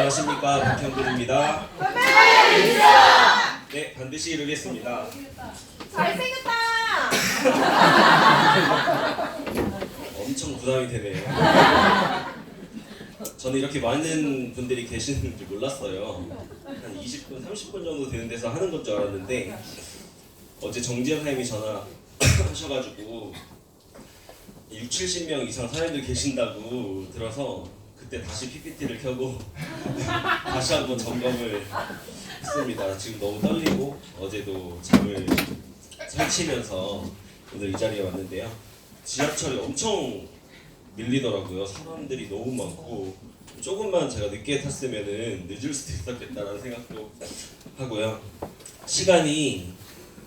안녕하십니까, 박현근입니다. 네, 반드시 이루겠습니다. 잘생겼다. 엄청 부담이 되네요. 저는 이렇게 많은 분들이 계시는 줄 몰랐어요. 한 20분, 30분 정도 되는 데서 하는 건 줄 알았는데 어제 정지현 사님이 전화하셔가지고 6, 70명 이상 사람들 계신다고 들어서 그때 다시 PPT를 켜고 다시 한번 점검을 했습니다. 지금 너무 떨리고 어제도 잠을 설치면서 오늘 이 자리에 왔는데요. 지하철이 엄청 밀리더라고요. 사람들이 너무 많고 조금만 제가 늦게 탔으면은 늦을 수도 있었겠다라는 생각도 하고요. 시간이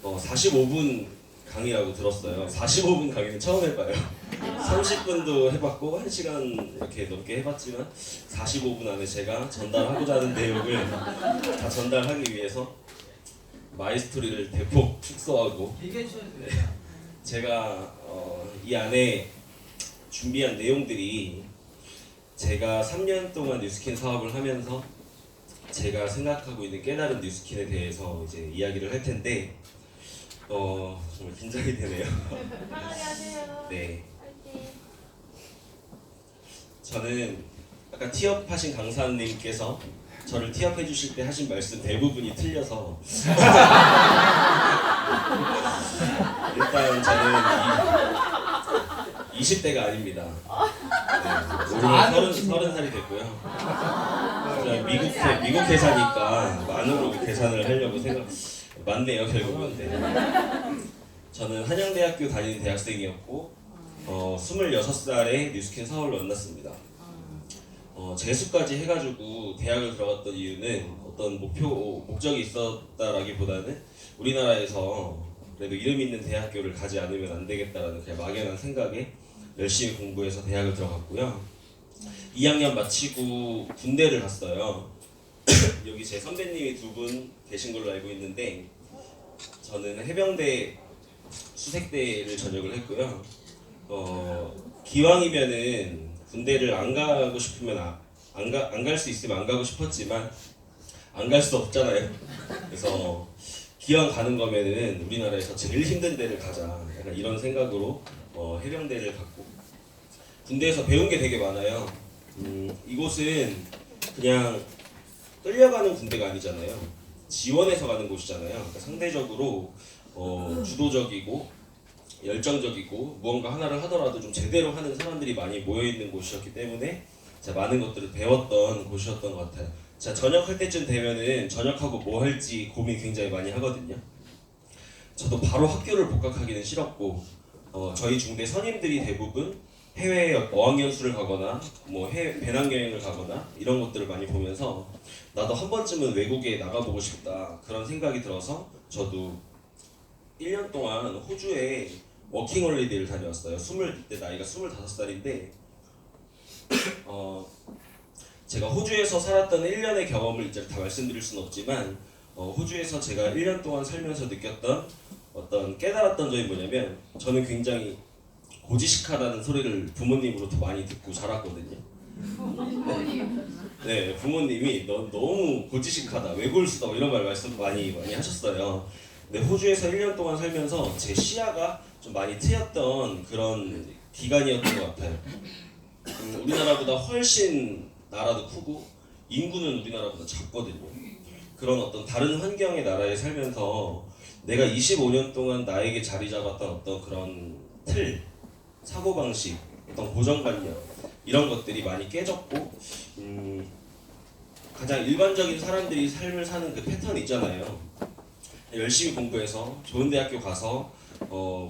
45분 강의라고 들었어요. 45분 강의는 처음 해봐요. 30분도 해봤고 1시간 이렇게 넘게 해봤지만 45분 안에 제가 전달하고자 하는 내용을 다 전달하기 위해서 마이스토리를 대폭 축소하고 제가 이 안에 준비한 내용들이 제가 3년 동안 뉴스킨 사업을 하면서 제가 생각하고 있는 깨달은 뉴스킨에 대해서 이제 이야기를 할 텐데 정말 긴장이 되네요. 편하게 하세요. 네, 파이팅. 저는 아까 티업하신 강사님께서 저를 티업해 주실 때 하신 말씀 대부분이 틀려서 일단 저는 20대가 아닙니다. 네, 올해 30살이 됐고요. 미국 회사니까 만으로 계산을 하려고 맞네요, 결국은. 네. 저는 한양대학교 다니는 대학생이었고 26살에 뉴스킨 사업을 만났습니다. 재수까지 해가지고 대학을 들어갔던 이유는 어떤 목적이 있었다라기보다는 우리나라에서 그래도 이름 있는 대학교를 가지 않으면 안 되겠다라는 그냥 막연한 생각에 열심히 공부해서 대학을 들어갔고요. 2학년 마치고 군대를 갔어요. 여기 제 선배님이 2분 계신 걸로 알고 있는데 저는 해병대 수색대를 전역을 했고요. 기왕이면은 군대를 안 가고 싶으면 안 갈 수 있으면 안 가고 싶었지만 안 갈 수 없잖아요. 그래서 기왕 가는 거면은 우리나라에서 제일 힘든 데를 가자, 약간 이런 생각으로 해병대를 갔고 군대에서 배운 게 되게 많아요. 이곳은 그냥 끌려가는 군대가 아니잖아요. 지원해서 가는 곳이잖아요. 그러니까 상대적으로 주도적이고 열정적이고 무언가 하나를 하더라도 좀 제대로 하는 사람들이 많이 모여있는 곳이었기 때문에 제가 많은 것들을 배웠던 곳이었던 것 같아요. 자, 전역할 때쯤 되면은 전역하고 뭐 할지 고민 굉장히 많이 하거든요. 저도 바로 학교를 복학하기는 싫었고 저희 중대 선임들이 대부분 해외 어학연수를 가거나 뭐 해외 배낭여행을 가거나 이런 것들을 많이 보면서 나도 한 번쯤은 외국에 나가보고 싶다, 그런 생각이 들어서 저도 1년 동안 호주에 워킹홀리데이를 다녀왔어요. 그때 나이가 25살인데 제가 호주에서 살았던 1년의 경험을 이제 다 말씀드릴 수는 없지만 호주에서 제가 1년 동안 살면서 느꼈던 어떤 깨달았던 점이 뭐냐면 저는 굉장히 고지식하다는 소리를 부모님으로부터 많이 듣고 자랐거든요. 네, 부모님이 너 너무 고지식하다, 외골수다 이런 말씀 많이 하셨어요. 근데 호주에서 1년 동안 살면서 제 시야가 좀 많이 트였던 그런 기간이었던 것 같아요. 우리나라보다 훨씬 나라도 크고 인구는 우리나라보다 작거든요. 그런 어떤 다른 환경의 나라에 살면서 내가 25년 동안 나에게 자리 잡았던 어떤 그런 틀, 사고방식, 어떤 고정관념 이런 것들이 많이 깨졌고 가장 일반적인 사람들이 삶을 사는 그 패턴이 있잖아요. 열심히 공부해서 좋은 대학교 가서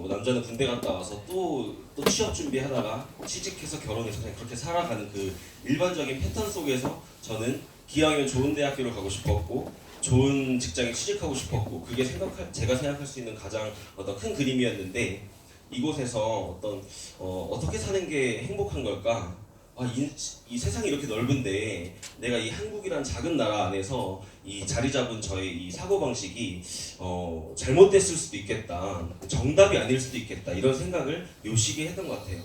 남자는 군대 갔다 와서 또 취업 준비하다가 취직해서 결혼해서 그냥 그렇게 살아가는 그 일반적인 패턴 속에서 저는 기왕이면 좋은 대학교를 가고 싶었고 좋은 직장에 취직하고 싶었고 그게 제가 생각할 수 있는 가장 어떤 큰 그림이었는데 이곳에서 어떻게 사는 게 행복한 걸까? 이 세상이 이렇게 넓은데 내가 이 한국이란 작은 나라 안에서 이 자리 잡은 저의 이 사고방식이 잘못됐을 수도 있겠다, 정답이 아닐 수도 있겠다, 이런 생각을 묘시게 했던 것 같아요.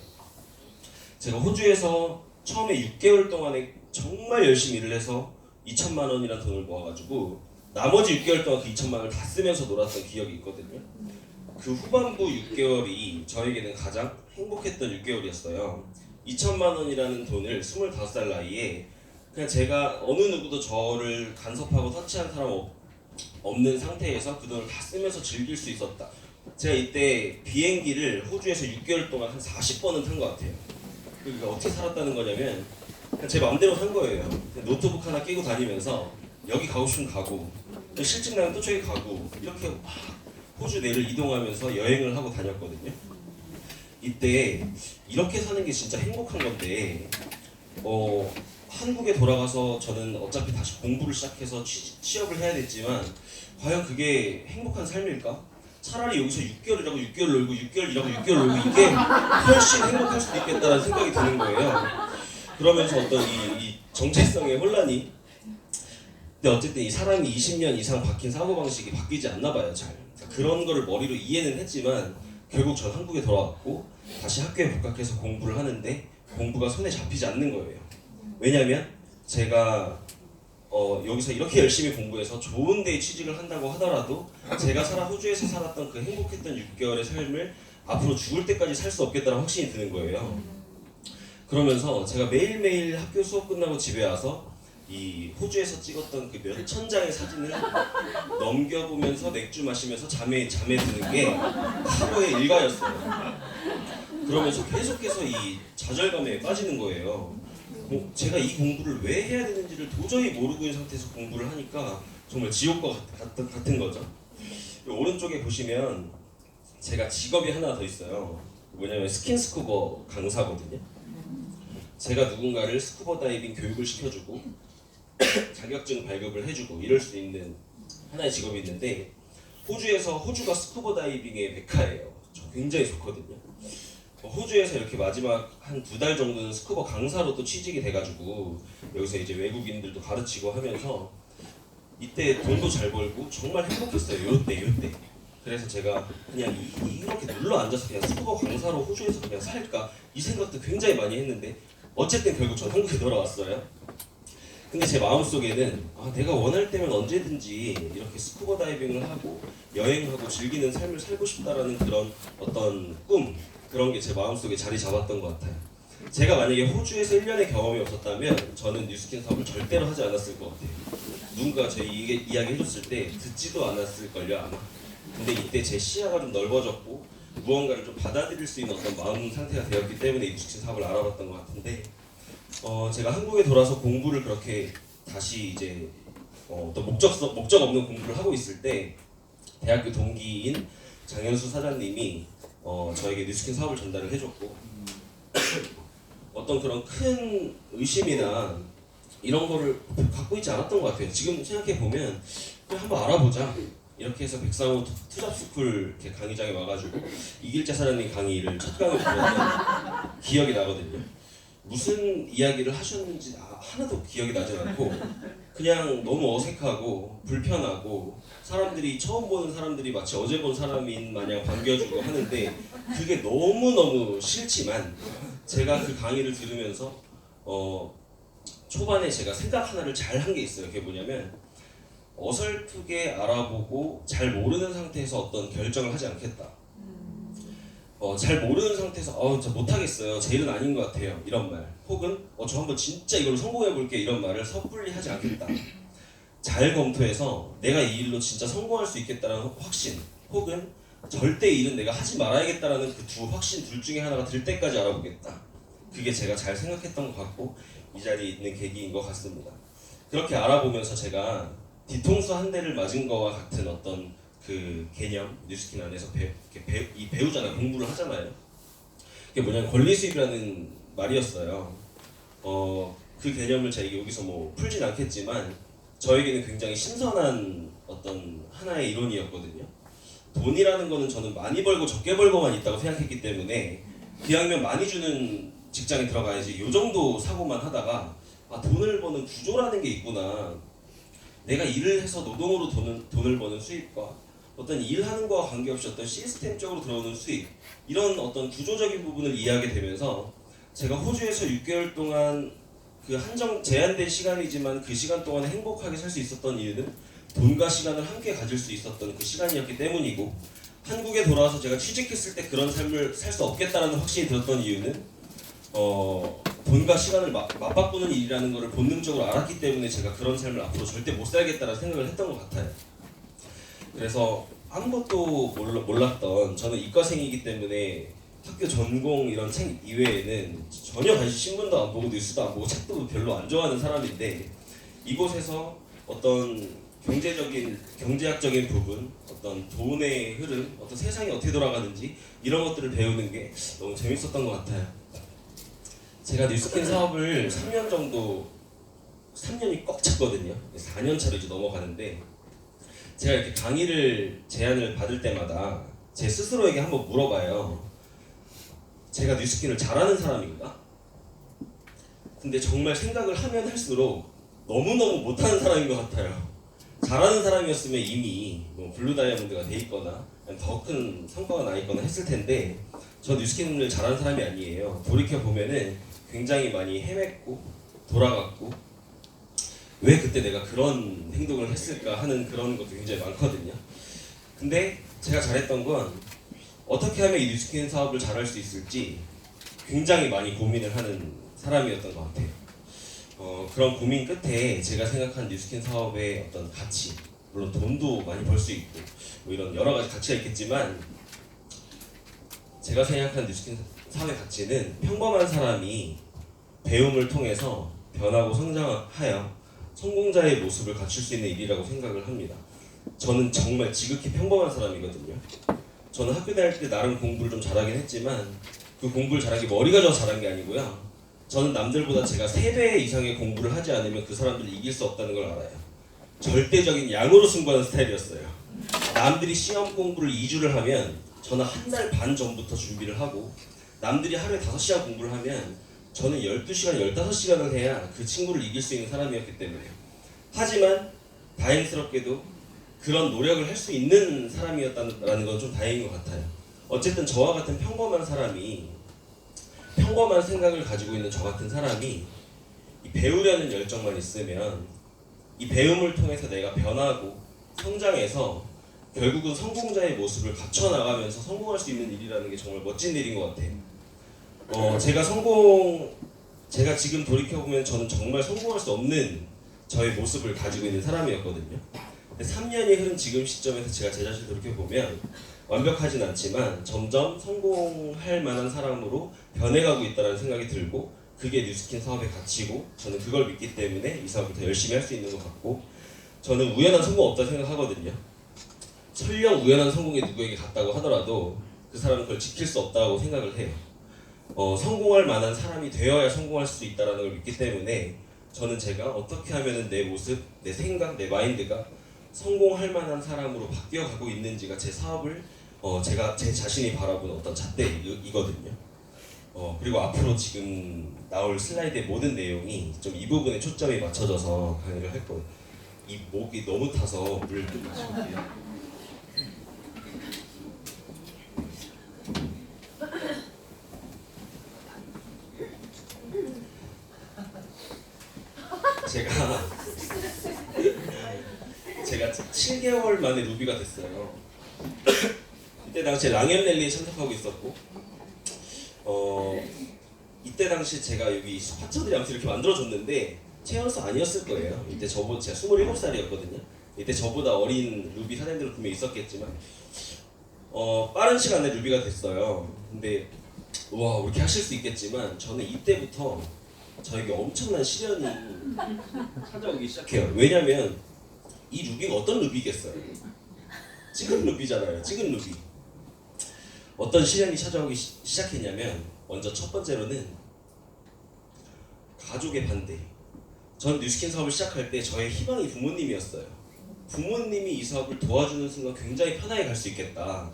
제가 호주에서 처음에 6개월 동안에 정말 열심히 일을 해서 2천만 원이라는 돈을 모아가지고 나머지 6개월 동안 그 2천만 원을 다 쓰면서 놀았던 기억이 있거든요. 그 후반부 6개월이 저에게는 가장 행복했던 6개월이었어요. 2천만 원이라는 돈을 25살 나이에 그냥 제가 어느 누구도 저를 간섭하고 터치한 사람 없는 상태에서 그 돈을 다 쓰면서 즐길 수 있었다. 제가 이때 비행기를 호주에서 6개월 동안 한 40번은 탄 것 같아요. 그러니까 어떻게 살았다는 거냐면 그냥 제 마음대로 산 거예요. 노트북 하나 끼고 다니면서 여기 가고 싶으면 가고 실증 나면 또 저기 가고 이렇게 막 호주 내를 이동하면서 여행을 하고 다녔거든요. 이때 이렇게 사는 게 진짜 행복한 건데 한국에 돌아가서 저는 어차피 다시 공부를 시작해서 취업을 해야 됐지만 과연 그게 행복한 삶일까? 차라리 여기서 6개월이라고 6개월 놀고 6개월 일하고 6개월 놀고 이게 훨씬 행복할 수도 있겠다는 생각이 드는 거예요. 그러면서 어떤 이 정체성의 혼란이 근데 어쨌든 이 사람이 20년 이상 바뀐 사고방식이 바뀌지 않나 봐요 잘. 그런 거를 머리로 이해는 했지만 결국 전 한국에 돌아왔고 다시 학교에 복학해서 공부를 하는데 공부가 손에 잡히지 않는 거예요. 왜냐면 제가 여기서 이렇게 열심히 공부해서 좋은 데에 취직을 한다고 하더라도 제가 호주에서 살았던 그 행복했던 6개월의 삶을 앞으로 죽을 때까지 살 수 없겠다는 확신이 드는 거예요. 그러면서 제가 매일매일 학교 수업 끝나고 집에 와서 이 호주에서 찍었던 그 몇천 장의 사진을 넘겨보면서 맥주 마시면서 잠에 드는 게 하루의 일과였어요. 그러면서 계속해서 이 좌절감에 빠지는 거예요. 제가 이 공부를 왜 해야 되는지를 도저히 모르고 있는 상태에서 공부를 하니까 정말 지옥과 같은 거죠. 오른쪽에 보시면 제가 직업이 하나 더 있어요. 뭐냐면 스킨스쿠버 강사거든요. 제가 누군가를 스쿠버 다이빙 교육을 시켜주고 자격증 발급을 해주고 이럴 수 있는 하나의 직업이 있는데 호주가 스쿠버 다이빙의 메카예요. 저 굉장히 좋거든요. 호주에서 이렇게 마지막 한 2달 정도는 스쿠버 강사로 또 취직이 돼가지고 여기서 이제 외국인들도 가르치고 하면서 이때 돈도 잘 벌고 정말 행복했어요. 요때. 그래서 제가 그냥 이렇게 눌러 앉아서 그냥 스쿠버 강사로 호주에서 그냥 살까 이 생각도 굉장히 많이 했는데 어쨌든 결국 전 한국에 돌아왔어요. 근데 제 마음속에는 내가 원할 때면 언제든지 이렇게 스쿠버 다이빙을 하고 여행하고 즐기는 삶을 살고 싶다라는 그런 어떤 꿈 그런 게 제 마음속에 자리 잡았던 것 같아요. 제가 만약에 호주에서 1년의 경험이 없었다면 저는 뉴스킨 사업을 절대로 하지 않았을 것 같아요. 누군가 제 이야기 해줬을 때 듣지도 않았을걸요 아마. 근데 이때 제 시야가 좀 넓어졌고 무언가를 좀 받아들일 수 있는 어떤 마음 상태가 되었기 때문에 뉴스킨 사업을 알아봤던 것 같은데 제가 한국에 돌아서 공부를 그렇게 다시 이제 어떤 목적 없는 공부를 하고 있을 때 대학교 동기인 장현수 사장님이 저에게 뉴스킨 사업을 전달을 해줬고 어떤 그런 큰 의심이나 이런 거를 갖고 있지 않았던 것 같아요. 지금 생각해 보면 그냥 한번 알아보자. 이렇게 해서 백상호 투잡스쿨 이렇게 강의장에 와가지고 이길재 사장님 강의를 첫 강을 들었던 기억이 나거든요. 무슨 이야기를 하셨는지 하나도 기억이 나지 않고 그냥 너무 어색하고 불편하고 사람들이 처음 보는 사람들이 마치 어제 본 사람인 마냥 반겨주고 하는데 그게 너무너무 싫지만 제가 그 강의를 들으면서 초반에 제가 생각 하나를 잘 한 게 있어요. 그게 뭐냐면 어설프게 알아보고 잘 모르는 상태에서 어떤 결정을 하지 않겠다. 잘 모르는 상태에서 저 못하겠어요. 제 일은 아닌 것 같아요. 이런 말 혹은 저 한번 진짜 이걸로 성공해볼게 이런 말을 섣불리 하지 않겠다. 잘 검토해서 내가 이 일로 진짜 성공할 수 있겠다는 확신 혹은 절대 이 일은 내가 하지 말아야겠다라는 그 두 확신 둘 중에 하나가 들 때까지 알아보겠다. 그게 제가 잘 생각했던 것 같고 이 자리에 있는 계기인 것 같습니다. 그렇게 알아보면서 제가 뒤통수 한 대를 맞은 거와 같은 어떤 그 개념 뉴스킨 안에서 배우잖아요. 공부를 하잖아요. 그게 뭐냐면 권리수입이라는 말이었어요. 그 개념을 제가 여기서 뭐 풀진 않겠지만 저에게는 굉장히 신선한 어떤 하나의 이론이었거든요. 돈이라는 거는 저는 많이 벌고 적게 벌고만 있다고 생각했기 때문에 기왕이면 많이 주는 직장에 들어가야지 요 정도 사고만 하다가 돈을 버는 구조라는 게 있구나. 내가 일을 해서 노동으로 돈을 버는 수입과 어떤 일하는 거와 관계없이 어떤 시스템적으로 들어오는 수입 이런 어떤 구조적인 부분을 이해하게 되면서 제가 호주에서 6개월 동안 그 한정 제한된 시간이지만 그 시간 동안에 행복하게 살 수 있었던 이유는 돈과 시간을 함께 가질 수 있었던 그 시간이었기 때문이고, 한국에 돌아와서 제가 취직했을 때 그런 삶을 살 수 없겠다라는 확신이 들었던 이유는 돈과 시간을 맞바꾸는 일이라는 것을 본능적으로 알았기 때문에 제가 그런 삶을 앞으로 절대 못 살겠다라는 생각을 했던 것 같아요. 그래서 아무것도 몰랐던 저는 이과생이기 때문에 학교 전공 이런 책 이외에는 전혀 관심 신문도 안 보고 뉴스도 안 보고 책도 별로 안 좋아하는 사람인데, 이곳에서 어떤 경제학적인 부분, 어떤 돈의 흐름, 어떤 세상이 어떻게 돌아가는지 이런 것들을 배우는 게 너무 재밌었던 것 같아요. 제가 뉴스킨 사업을 3년이 꽉 찼거든요. 4년 차로 이제 넘어가는데, 제가 이렇게 강의를 제안을 받을 때마다 제 스스로에게 한번 물어봐요. 제가 뉴스킨을 잘하는 사람인가? 근데 정말 생각을 하면 할수록 너무너무 못하는 사람인 것 같아요. 잘하는 사람이었으면 이미 뭐 블루 다이아몬드가 돼 있거나 더 큰 성과가 나 있거나 했을 텐데, 저 뉴스킨을 잘하는 사람이 아니에요. 돌이켜 보면은 굉장히 많이 헤맸고 돌아갔고, 왜 그때 내가 그런 행동을 했을까 하는 그런 것도 굉장히 많거든요. 근데 제가 잘했던 건 어떻게 하면 이 뉴스킨 사업을 잘할 수 있을지 굉장히 많이 고민을 하는 사람이었던 것 같아요. 그런 고민 끝에 제가 생각한 뉴스킨 사업의 어떤 가치, 물론 돈도 많이 벌 수 있고 뭐 이런 여러 가지 가치가 있겠지만, 제가 생각한 뉴스킨 사업의 가치는 평범한 사람이 배움을 통해서 변하고 성장하여 성공자의 모습을 갖출 수 있는 일이라고 생각을 합니다. 저는 정말 지극히 평범한 사람이거든요. 저는 학교 다닐 때 나름 공부를 좀 잘하긴 했지만 그 공부를 잘한 게 머리가 좋아서 잘한 게 아니고요. 저는 남들보다 제가 3배 이상의 공부를 하지 않으면 그 사람들을 이길 수 없다는 걸 알아요. 절대적인 양으로 승부하는 스타일이었어요. 남들이 시험 공부를 2주를 하면 저는 한 달 반 전부터 준비를 하고, 남들이 하루에 5시간 공부를 하면 저는 12시간, 15시간을 해야 그 친구를 이길 수 있는 사람이었기 때문에요. 하지만 다행스럽게도 그런 노력을 할 수 있는 사람이었다는 건 좀 다행인 것 같아요. 어쨌든 저와 같은 평범한 사람이, 평범한 생각을 가지고 있는 저 같은 사람이 이 배우려는 열정만 있으면 이 배움을 통해서 내가 변하고 성장해서 결국은 성공자의 모습을 갖춰나가면서 성공할 수 있는 일이라는 게 정말 멋진 일인 것 같아요. 제가 지금 돌이켜보면 저는 정말 성공할 수 없는 저의 모습을 가지고 있는 사람이었거든요. 근데 3년이 흐른 지금 시점에서 제가 제 자신을 돌이켜보면 완벽하진 않지만 점점 성공할 만한 사람으로 변해가고 있다는 생각이 들고, 그게 뉴스킨 사업의 가치고, 저는 그걸 믿기 때문에 이 사업을 더 열심히 할 수 있는 것 같고, 저는 우연한 성공 없다고 생각하거든요. 설령 우연한 성공이 누구에게 갔다고 하더라도 그 사람은 그걸 지킬 수 없다고 생각을 해요. 성공할 만한 사람이 되어야 성공할 수 있다는 걸 믿기 때문에 저는 제가 어떻게 하면 내 모습, 내 생각, 내 마인드가 성공할 만한 사람으로 바뀌어가고 있는지가 제 사업을 제가 제 자신이 바라보는 어떤 잣대이거든요. 그리고 앞으로 지금 나올 슬라이드의 모든 내용이 좀 이 부분에 초점이 맞춰져서 강의를 할 거예요. 이 목이 너무 타서 물 좀 마실게요. 제가 7개월 만에 루비가 됐어요. 이때 당시에 랑앤 랠리에 참석하고 있었고, 이때 당시 제가 여기 화천들이 아무튼 이렇게 만들어줬는데 최연소 아니었을 거예요. 이때 제가 27살이었거든요. 이때 저보다 어린 루비 사장님들은 분명히 있었겠지만 빠른 시간에 루비가 됐어요. 근데 와, 이렇게 하실 수 있겠지만 저는 이때부터 저에게 엄청난 시련이 찾아오기 시작해요. 왜냐면 이 루비가 어떤 루비겠어요? 찍은 루비잖아요. 찍은 루비. 어떤 시련이 찾아오기 시작했냐면, 먼저 첫 번째로는 가족의 반대. 전 뉴스킨 사업을 시작할 때 저의 희망이 부모님이었어요. 부모님이 이 사업을 도와주는 순간 굉장히 편하게 갈 수 있겠다.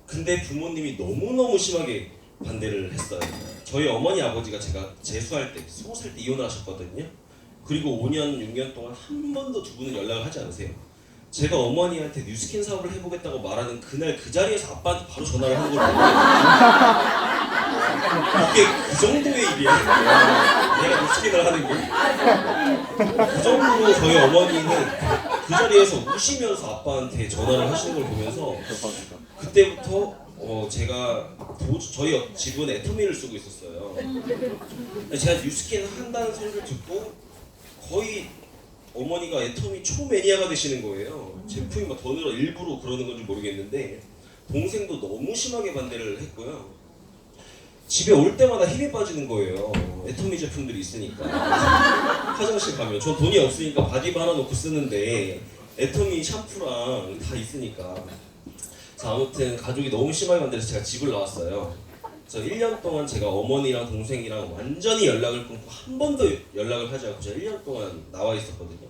근데 부모님이 너무너무 심하게 반대를 했어요. 저희 어머니 아버지가 제가 재수할 때 20살 때 이혼을 하셨거든요. 그리고 5년 6년 동안 한 번도 두 분은 연락을 하지 않으세요. 제가 어머니한테 뉴스킨 사업을 해보겠다고 말하는 그날 그 자리에서 아빠한테 바로 전화를 한 거예요. 이게 그 정도의 일이야. 내가 뉴스킨을 하는 게. 그 정도로 저희 어머니는 그 자리에서 우시면서 아빠한테 전화를 하시는 걸 보면서 그때부터 제가 저희 집은 애터미를 쓰고 있었어요. 제가 뉴스킨 한다는 소리를 듣고 거의 어머니가 애터미 초매니아가 되시는 거예요. 제품이 막 더 늘어 일부러 그러는 건지 모르겠는데 동생도 너무 심하게 반대를 했고요. 집에 올 때마다 힘이 빠지는 거예요. 애터미 제품들이 있으니까. 화장실 가면 전 돈이 없으니까 바디바 하나 놓고 쓰는데 애터미 샴푸랑 다 있으니까. 자, 아무튼 가족이 너무 심하게 반대해서 제가 집을 나왔어요. 그래서 1년 동안 제가 어머니랑 동생이랑 완전히 연락을 끊고 한 번도 연락을 하지 않고 제가 1년 동안 나와 있었거든요.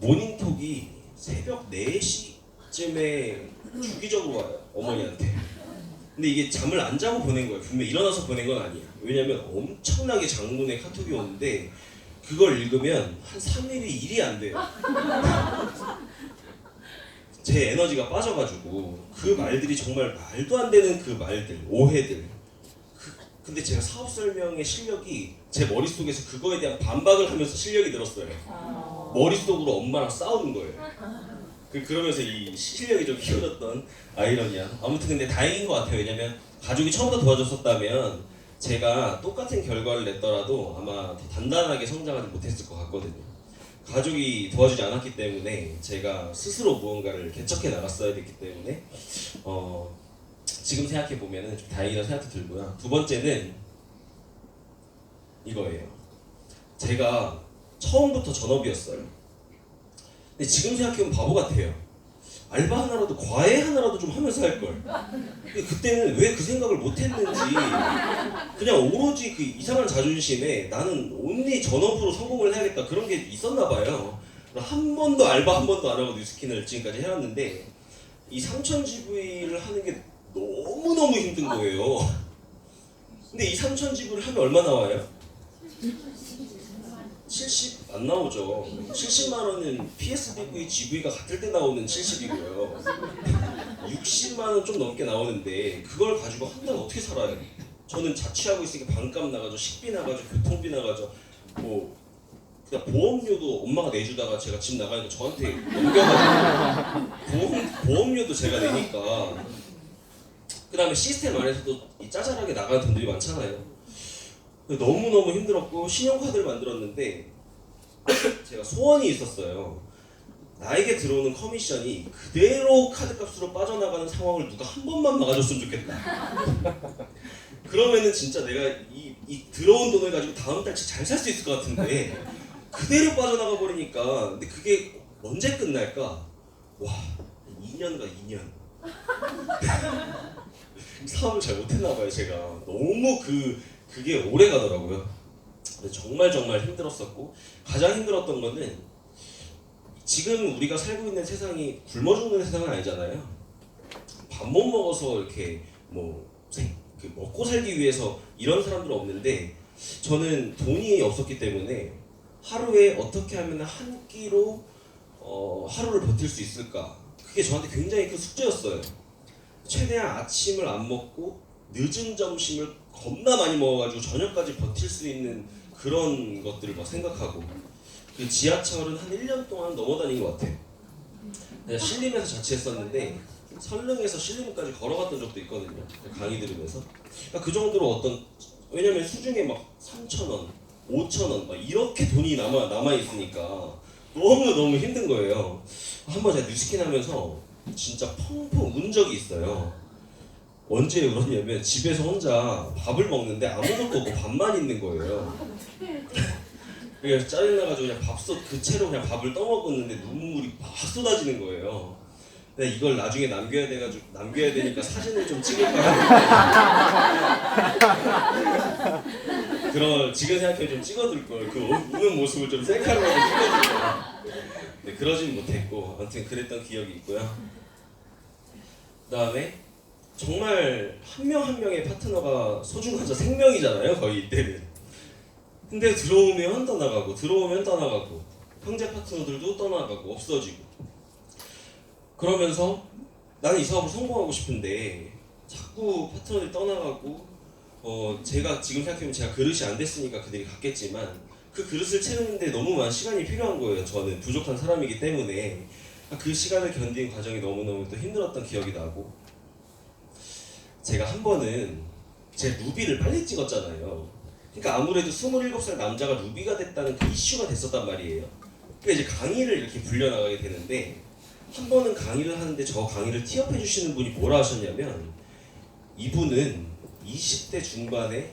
모닝톡이 새벽 4시쯤에 주기적으로 와요, 어머니한테. 근데 이게 잠을 안 자고 보낸 거예요. 분명 일어나서 보낸 건 아니에요. 왜냐면 엄청나게 장문의 카톡이 오는데 그걸 읽으면 한 3일이 일이 안 돼요. 제 에너지가 빠져가지고 그 말들이 정말 말도 안 되는 그 말들, 오해들. 근데 제가 사업 설명의 실력이 제 머릿속에서 그거에 대한 반박을 하면서 실력이 늘었어요. 머릿속으로 엄마랑 싸우는 거예요. 그러면서 이 실력이 좀 키워졌던 아이러니야. 아무튼 근데 다행인 것 같아요. 왜냐면 가족이 처음부터 도와줬었다면 제가 똑같은 결과를 냈더라도 아마 더 단단하게 성장하지 못했을 것 같거든요. 가족이 도와주지 않았기 때문에 제가 스스로 무언가를 개척해 나갔어야 됐기 때문에 지금 생각해 보면은 좀 다행이라는 생각도 들고요. 두 번째는 이거예요. 제가 처음부터 전업이었어요. 근데 지금 생각해보면 바보 같아요. 알바 하나라도 과외 하나라도 좀 하면서 할 걸. 그때는 왜 그 생각을 못했는지 그냥 오로지 그 이상한 자존심에 나는 온리 전업으로 성공을 해야겠다 그런 게 있었나 봐요. 한 번도 알바 한 번도 안 하고 뉴스킨을 지금까지 해왔는데 이 삼천 GV를 하는 게 너무너무 힘든 거예요. 근데 이 삼천 GV를 하면 얼마 나와요? 70 안 나오죠. 70만 원은 PSBV, GV가 같을 때 나오는 70이고요. 60만 원 좀 넘게 나오는데 그걸 가지고 한 달 어떻게 살아요? 저는 자취하고 있으니까 방값 나가죠, 식비 나가죠, 교통비 나가죠. 뭐 그냥 보험료도 엄마가 내주다가 제가 집 나가니까 저한테 넘겨가지고 보험료도 제가 내니까. 그 다음에 시스템 안에서도 이 짜잘하게 나가는 돈들이 많잖아요. 너무너무 힘들었고 신용카드를 만들었는데 제가 소원이 있었어요. 나에게 들어오는 커미션이 그대로 카드값으로 빠져나가는 상황을 누가 한 번만 막아줬으면 좋겠다. 그러면은 진짜 내가 이 들어온 돈을 가지고 다음 달치 잘 살 수 있을 것 같은데 그대로 빠져나가 버리니까. 근데 그게 언제 끝날까? 와, 2년가 2년. 사업을 잘 못했나 봐요. 제가 너무 그게 오래 가더라고요. 정말 힘들었었고 가장 힘들었던 거는 지금 우리가 살고 있는 세상이 굶어 죽는 세상은 아니잖아요. 밥 못 먹어서 이렇게 먹고 살기 위해서 이런 사람들은 없는데 저는 돈이 없었기 때문에 하루에 어떻게 하면 한 끼로 하루를 버틸 수 있을까? 그게 저한테 굉장히 큰 숙제였어요. 최대한 아침을 안 먹고 늦은 점심을 겁나 많이 먹어가지고 저녁까지 버틸 수 있는 그런 것들을 막 생각하고 그 지하철은 한 1년 동안 넘어다닌 것 같아요. 내가 신림에서 자취했었는데 설릉에서 신림까지 걸어갔던 적도 있거든요. 강의 들으면서. 그러니까 그 정도로 왜냐면 수중에 막 3,000원, 5,000원 막 이렇게 돈이 남아 있으니까 너무 힘든 거예요. 한번 제가 뉴스킨 하면서 진짜 펑펑 운 적이 있어요. 언제 그러냐면 집에서 혼자 밥을 먹는데 아무것도 없고 밥만 있는 거예요. 그래서 짜증나가지고 그냥 그 채로 그냥 밥을 떠먹었는데 눈물이 막 쏟아지는 거예요. 근데 이걸 나중에 남겨야 되니까 사진을 좀 찍을까. 지금 생각해 좀 찍어둘 걸. 그 우는 모습을 좀 셀카로 찍어둘 걸. 네, 그러진 못했고 아무튼 그랬던 기억이 있고요. 그다음에 정말 한 명 한 명의 파트너가 소중하죠. 생명이잖아요, 거의 이때는. 근데 들어오면 떠나가고 형제 파트너들도 떠나가고 없어지고 그러면서 나는 이 사업을 성공하고 싶은데 자꾸 파트너들이 떠나가고 제가 지금 생각해보면 제가 그릇이 안 됐으니까 그들이 갔겠지만 그 그릇을 채우는데 너무 많은 시간이 필요한 거예요. 저는 부족한 사람이기 때문에 그 시간을 견딘 과정이 너무너무 또 힘들었던 기억이 나고 제가 한 번은 제 루비를 빨리 찍었잖아요. 그러니까 아무래도 27살 남자가 루비가 됐다는 그 이슈가 됐었단 말이에요. 그러니까 이제 강의를 이렇게 불려나가게 되는데 한 번은 강의를 하는데 저 강의를 티업해 주시는 분이 뭐라 하셨냐면 이분은 20대 중반에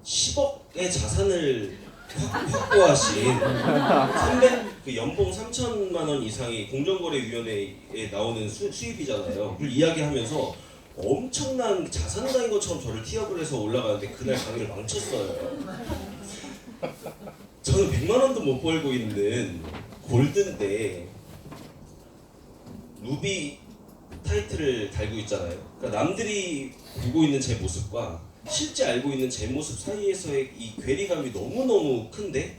10억의 자산을 확보하신 300, 그 연봉 3천만 원 이상이 공정거래위원회에 나오는 수입이잖아요. 그걸 이야기하면서 엄청난 자산가인 것처럼 저를 티업을 해서 올라가는데 그날 강의를 망쳤어요. 저는 100만 원도 못 벌고 있는 골드인데 루비 타이틀을 달고 있잖아요. 그러니까 남들이 보고 있는 제 모습과 실제 알고 있는 제 모습 사이에서의 이 괴리감이 너무너무 큰데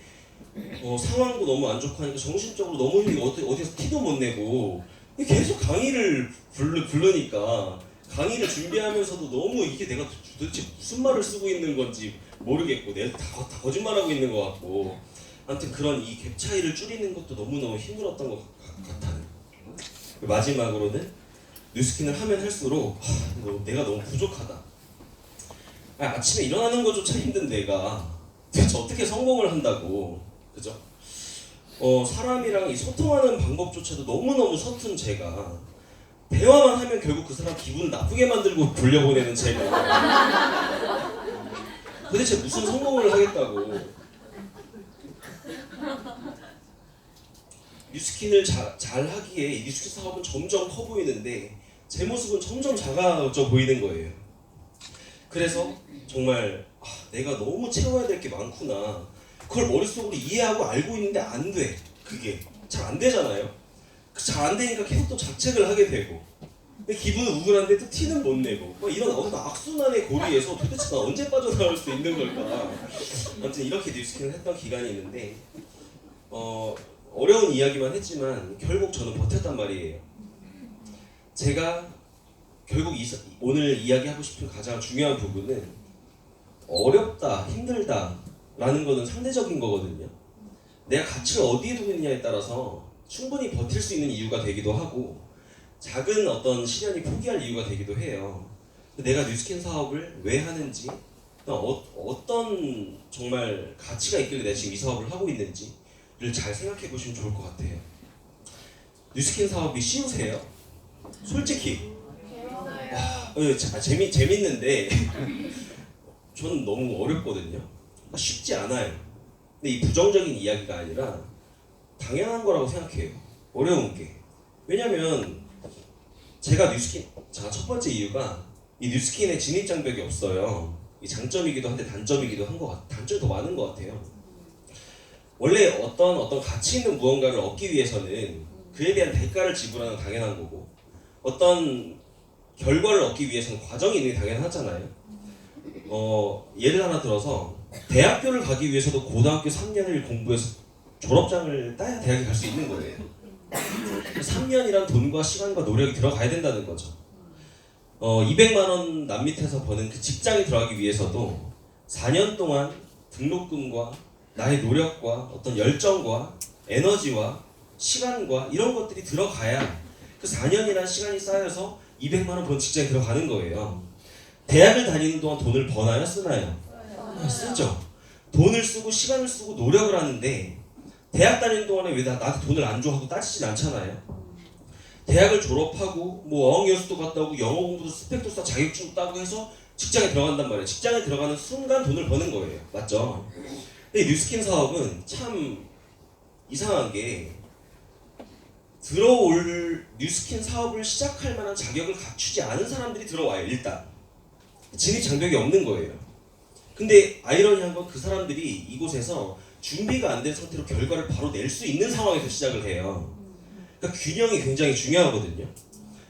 상황도 너무 안 좋고 하니까 정신적으로 너무 힘들고 어디서 티도 못 내고 계속 강의를 부르니까 강의를 준비하면서도 너무 이게 내가 도대체 무슨 말을 쓰고 있는 건지 모르겠고 내가 다 거짓말하고 있는 것 같고 아무튼 그런 이 갭 차이를 줄이는 것도 너무너무 힘들었던 것 같아요. 마지막으로는 뉴스킨을 하면 할수록 내가 너무 부족하다. 아침에 일어나는 것조차 힘든 내가 도대체 어떻게 성공을 한다고, 그죠? 사람이랑 이 소통하는 방법조차도 너무너무 서툰 제가 대화만 하면 결국 그 사람 기분을 나쁘게 만들고 돌려보내는 제가 도대체 무슨 성공을 하겠다고. 뉴스킨을 잘 하기에 이 뉴스킨 사업은 점점 커 보이는데 제 모습은 점점 작아져 보이는 거예요. 그래서 정말 내가 너무 채워야 될 게 많구나. 그걸 머릿속으로 이해하고 알고 있는데 안 돼. 그게 잘 안 되잖아요. 잘 안 되니까 계속 또 자책을 하게 되고 근데 기분은 우울한데 또 티는 못 내고 이런 어떤 악순환의 고리에서 도대체 나 언제 빠져나올 수 있는 걸까. 아무튼 이렇게 뉴스킨을 했던 기간이 있는데 어려운 이야기만 했지만 결국 저는 버텼단 말이에요. 제가 결국 오늘 이야기하고 싶은 가장 중요한 부분은 어렵다, 힘들다 라는 거는 상대적인 거거든요. 내가 가치를 어디에 두고 있느냐에 따라서 충분히 버틸 수 있는 이유가 되기도 하고 작은 어떤 시련이 포기할 이유가 되기도 해요. 내가 뉴스킨 사업을 왜 하는지 어떤 정말 가치가 있길래 내가 지금 이 사업을 하고 있는지를 잘 생각해 보시면 좋을 것 같아요. 뉴스킨 사업이 쉬우세요? 솔직히 재밌는데 저는 너무 어렵거든요. 쉽지 않아요. 근데 이 부정적인 이야기가 아니라 당연한 거라고 생각해요. 어려운 게. 왜냐면 제가 뉴스킨, 첫 번째 이유가 이 뉴스킨에 진입장벽이 없어요. 이 장점이기도 한데 단점이기도 한 것 같아요. 단점이 더 많은 것 같아요. 원래 어떤 가치 있는 무언가를 얻기 위해서는 그에 대한 대가를 지불하는 건 당연한 거고 어떤 결과를 얻기 위해서는 과정이 있는 게 당연하잖아요. 예를 하나 들어서 대학교를 가기 위해서도 고등학교 3년을 공부해서 졸업장을 따야 대학에 갈 수 있는 거예요. 3년이란 돈과 시간과 노력이 들어가야 된다는 거죠. 200만 원 남 밑에서 버는 그 직장에 들어가기 위해서도 4년 동안 등록금과 나의 노력과 어떤 열정과 에너지와 시간과 이런 것들이 들어가야 그 4년이라는 시간이 쌓여서 200만 원 번 직장에 들어가는 거예요. 대학을 다니는 동안 돈을 버나요? 쓰나요? 쓰죠. 돈을 쓰고 시간을 쓰고 노력을 하는데 대학 다니는 동안에 왜 나한테 돈을 안 줘 하고 따지진 않잖아요. 대학을 졸업하고 어학연수도 갔다 오고 영어 공부도 스펙도 쌓고 자격증도 따고 해서 직장에 들어간단 말이에요. 직장에 들어가는 순간 돈을 버는 거예요. 맞죠? 근데 뉴스킨 사업은 참 이상한 게 들어올 뉴스킨 사업을 시작할 만한 자격을 갖추지 않은 사람들이 들어와요. 일단 진입 장벽이 없는 거예요. 근데 아이러니한 건 그 사람들이 이곳에서 준비가 안 된 상태로 결과를 바로 낼 수 있는 상황에서 시작을 해요. 그러니까 균형이 굉장히 중요하거든요.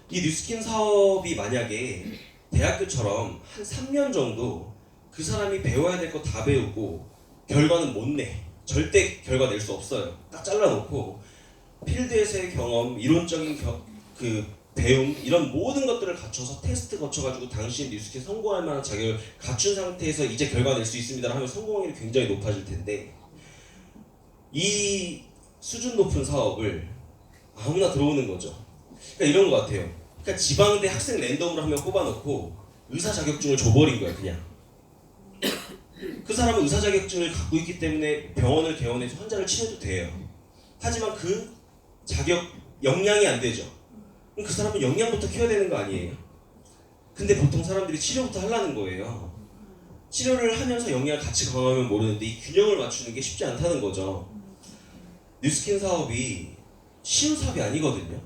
이 뉴스킨 사업이 만약에 대학교처럼 한 3년 정도 그 사람이 배워야 될 거 다 배우고 결과는 못 내. 절대 결과 낼 수 없어요. 딱 잘라놓고 필드에서의 경험, 이론적인 그 배움 이런 모든 것들을 갖춰서 테스트 거쳐가지고 당신 뉴스킨 성공할 만한 자격을 갖춘 상태에서 이제 결과 낼 수 있습니다 하면 성공 확률이 굉장히 높아질 텐데 이 수준 높은 사업을 아무나 들어오는 거죠. 그러니까 이런 것 같아요. 그러니까 지방대 학생 랜덤으로 한 명 뽑아놓고 의사 자격증을 줘버린 거야 그냥. 그 사람은 의사 자격증을 갖고 있기 때문에 병원을 개원해서 환자를 치료도 돼요. 하지만 그 자격 역량이 안 되죠. 그럼 그 사람은 역량부터 키워야 되는 거 아니에요? 근데 보통 사람들이 치료부터 하려는 거예요. 치료를 하면서 역량을 같이 강화하면 모르는데 이 균형을 맞추는 게 쉽지 않다는 거죠. 뉴스킨 사업이 쉬운 사업이 아니거든요.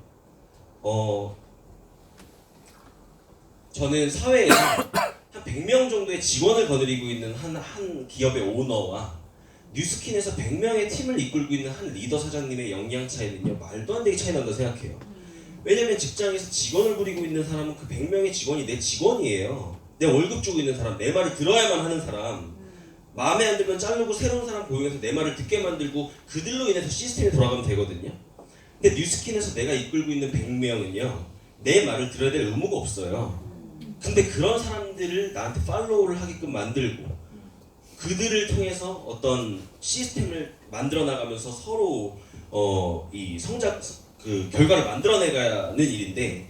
저는 사회에서 한 100명 정도의 직원을 거느리고 있는 한 기업의 오너와 뉴스킨에서 100명의 팀을 이끌고 있는 한 리더 사장님의 역량 차이는요 말도 안 되게 차이 난다고 생각해요. 왜냐면 직장에서 직원을 부리고 있는 사람은 그 100명의 직원이 내 직원이에요. 내 월급 주고 있는 사람, 내 말을 들어야만 하는 사람, 마음에 안 들면 자르고 새로운 사람 고용해서 내 말을 듣게 만들고 그들로 인해서 시스템이 돌아가면 되거든요. 근데 뉴스킨에서 내가 이끌고 있는 100명은요 내 말을 들어야 될 의무가 없어요. 근데 그런 사람들을 나한테 팔로우를 하게끔 만들고 그들을 통해서 어떤 시스템을 만들어 나가면서 서로 이 성장 그 결과를 만들어내가는 일인데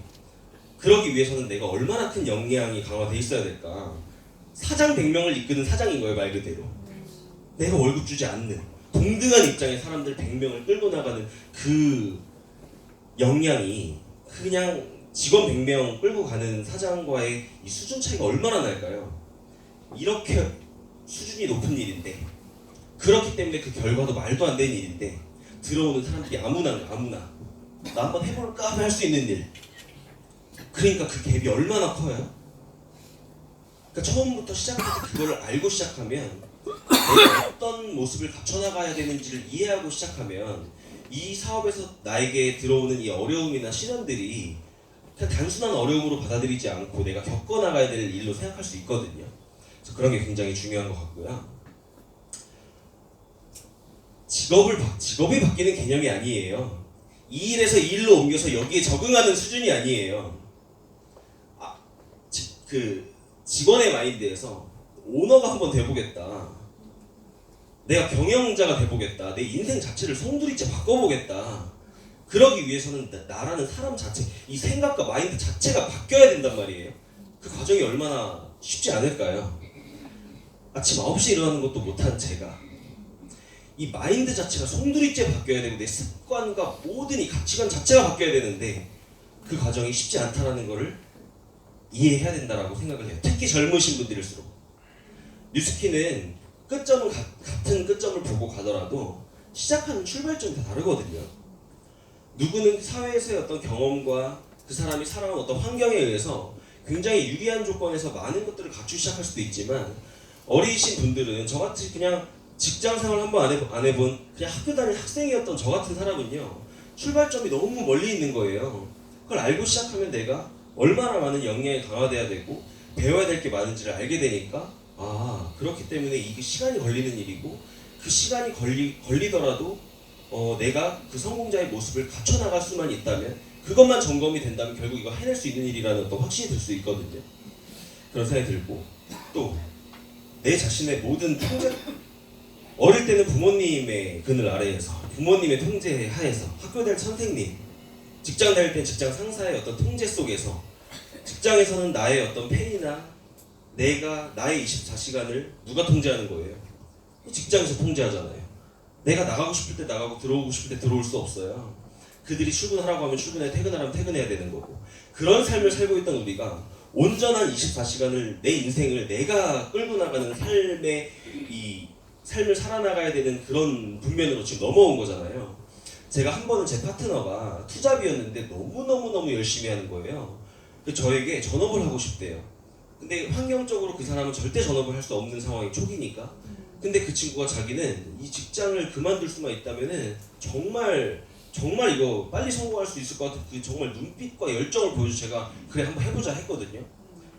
그러기 위해서는 내가 얼마나 큰 역량이 강화돼 있어야 될까? 사장 100명을 이끄는 사장인 거예요 말 그대로. 내가 월급 주지 않는 동등한 입장의 사람들 100명을 끌고 나가는 그 역량이 그냥 직원 100명 끌고 가는 사장과의 이 수준 차이가 얼마나 날까요? 이렇게 수준이 높은 일인데 그렇기 때문에 그 결과도 말도 안 되는 일인데 들어오는 사람들이 아무나 나 한번 해볼까 하면 할 수 있는 일. 그러니까 그 갭이 얼마나 커요? 그러니까 처음부터 시작할 때 그거를 알고 시작하면 내가 어떤 모습을 갖춰나가야 되는지를 이해하고 시작하면 이 사업에서 나에게 들어오는 이 어려움이나 시련들이 그냥 단순한 어려움으로 받아들이지 않고 내가 겪어나가야 될 일로 생각할 수 있거든요. 그래서 그런 게 굉장히 중요한 것 같고요. 직업이 바뀌는 개념이 아니에요. 이 일에서 이 일로 옮겨서 여기에 적응하는 수준이 아니에요. 직원의 마인드에서 오너가 한번 돼보겠다. 내가 경영자가 돼보겠다. 내 인생 자체를 송두리째 바꿔보겠다. 그러기 위해서는 나라는 사람 자체, 이 생각과 마인드 자체가 바뀌어야 된단 말이에요. 그 과정이 얼마나 쉽지 않을까요? 아침 9시에 일어나는 것도 못한 제가 이 마인드 자체가 송두리째 바뀌어야 되고 내 습관과 모든 이 가치관 자체가 바뀌어야 되는데 그 과정이 쉽지 않다는 거를 이해해야 된다라고 생각을 해요. 특히 젊으신 분들일수록. 뉴스킨은 끝점은 같은 끝점을 보고 가더라도 시작하는 출발점이 다 다르거든요. 누구는 사회에서의 어떤 경험과 그 사람이 살아온 어떤 환경에 의해서 굉장히 유리한 조건에서 많은 것들을 갖추기 시작할 수도 있지만 어리신 분들은 저같이 그냥 직장 생활 한번 안 해본 그냥 학교 다니는 학생이었던 저 같은 사람은요 출발점이 너무 멀리 있는 거예요. 그걸 알고 시작하면 내가 얼마나 많은 역량이 강화돼야 되고 배워야 될 게 많은지를 알게 되니까 그렇기 때문에 이게 시간이 걸리는 일이고 그 시간이 걸리더라도 내가 그 성공자의 모습을 갖춰나갈 수만 있다면 그것만 점검이 된다면 결국 이거 해낼 수 있는 일이라는 또 확신이 들 수 있거든요. 그런 생각이 들고 또 내 자신의 모든 통제 어릴 때는 부모님의 그늘 아래에서 부모님의 통제 하에서 학교 다닐 선생님 직장 다닐 땐 직장 상사의 어떤 통제 속에서 직장에서는 나의 어떤 페이나 내가 나의 24시간을 누가 통제하는 거예요? 직장에서 통제하잖아요. 내가 나가고 싶을 때 나가고 들어오고 싶을 때 들어올 수 없어요. 그들이 출근하라고 하면 출근해 퇴근하라면 퇴근해야 되는 거고 그런 삶을 살고 있던 우리가 온전한 24시간을 내 인생을 내가 끌고 나가는 삶의 이 삶을 살아나가야 되는 그런 분면으로 지금 넘어온 거잖아요. 제가 한 번은 제 파트너가 투잡이었는데 너무너무 열심히 하는 거예요. 저에게 전업을 하고 싶대요. 근데 환경적으로 그 사람은 절대 전업을 할 수 없는 상황이 초기니까. 근데 그 친구가 자기는 이 직장을 그만둘 수만 있다면은 정말 이거 빨리 성공할 수 있을 것 같은 그 정말 눈빛과 열정을 보여서 제가 그래 한번 해보자 했거든요.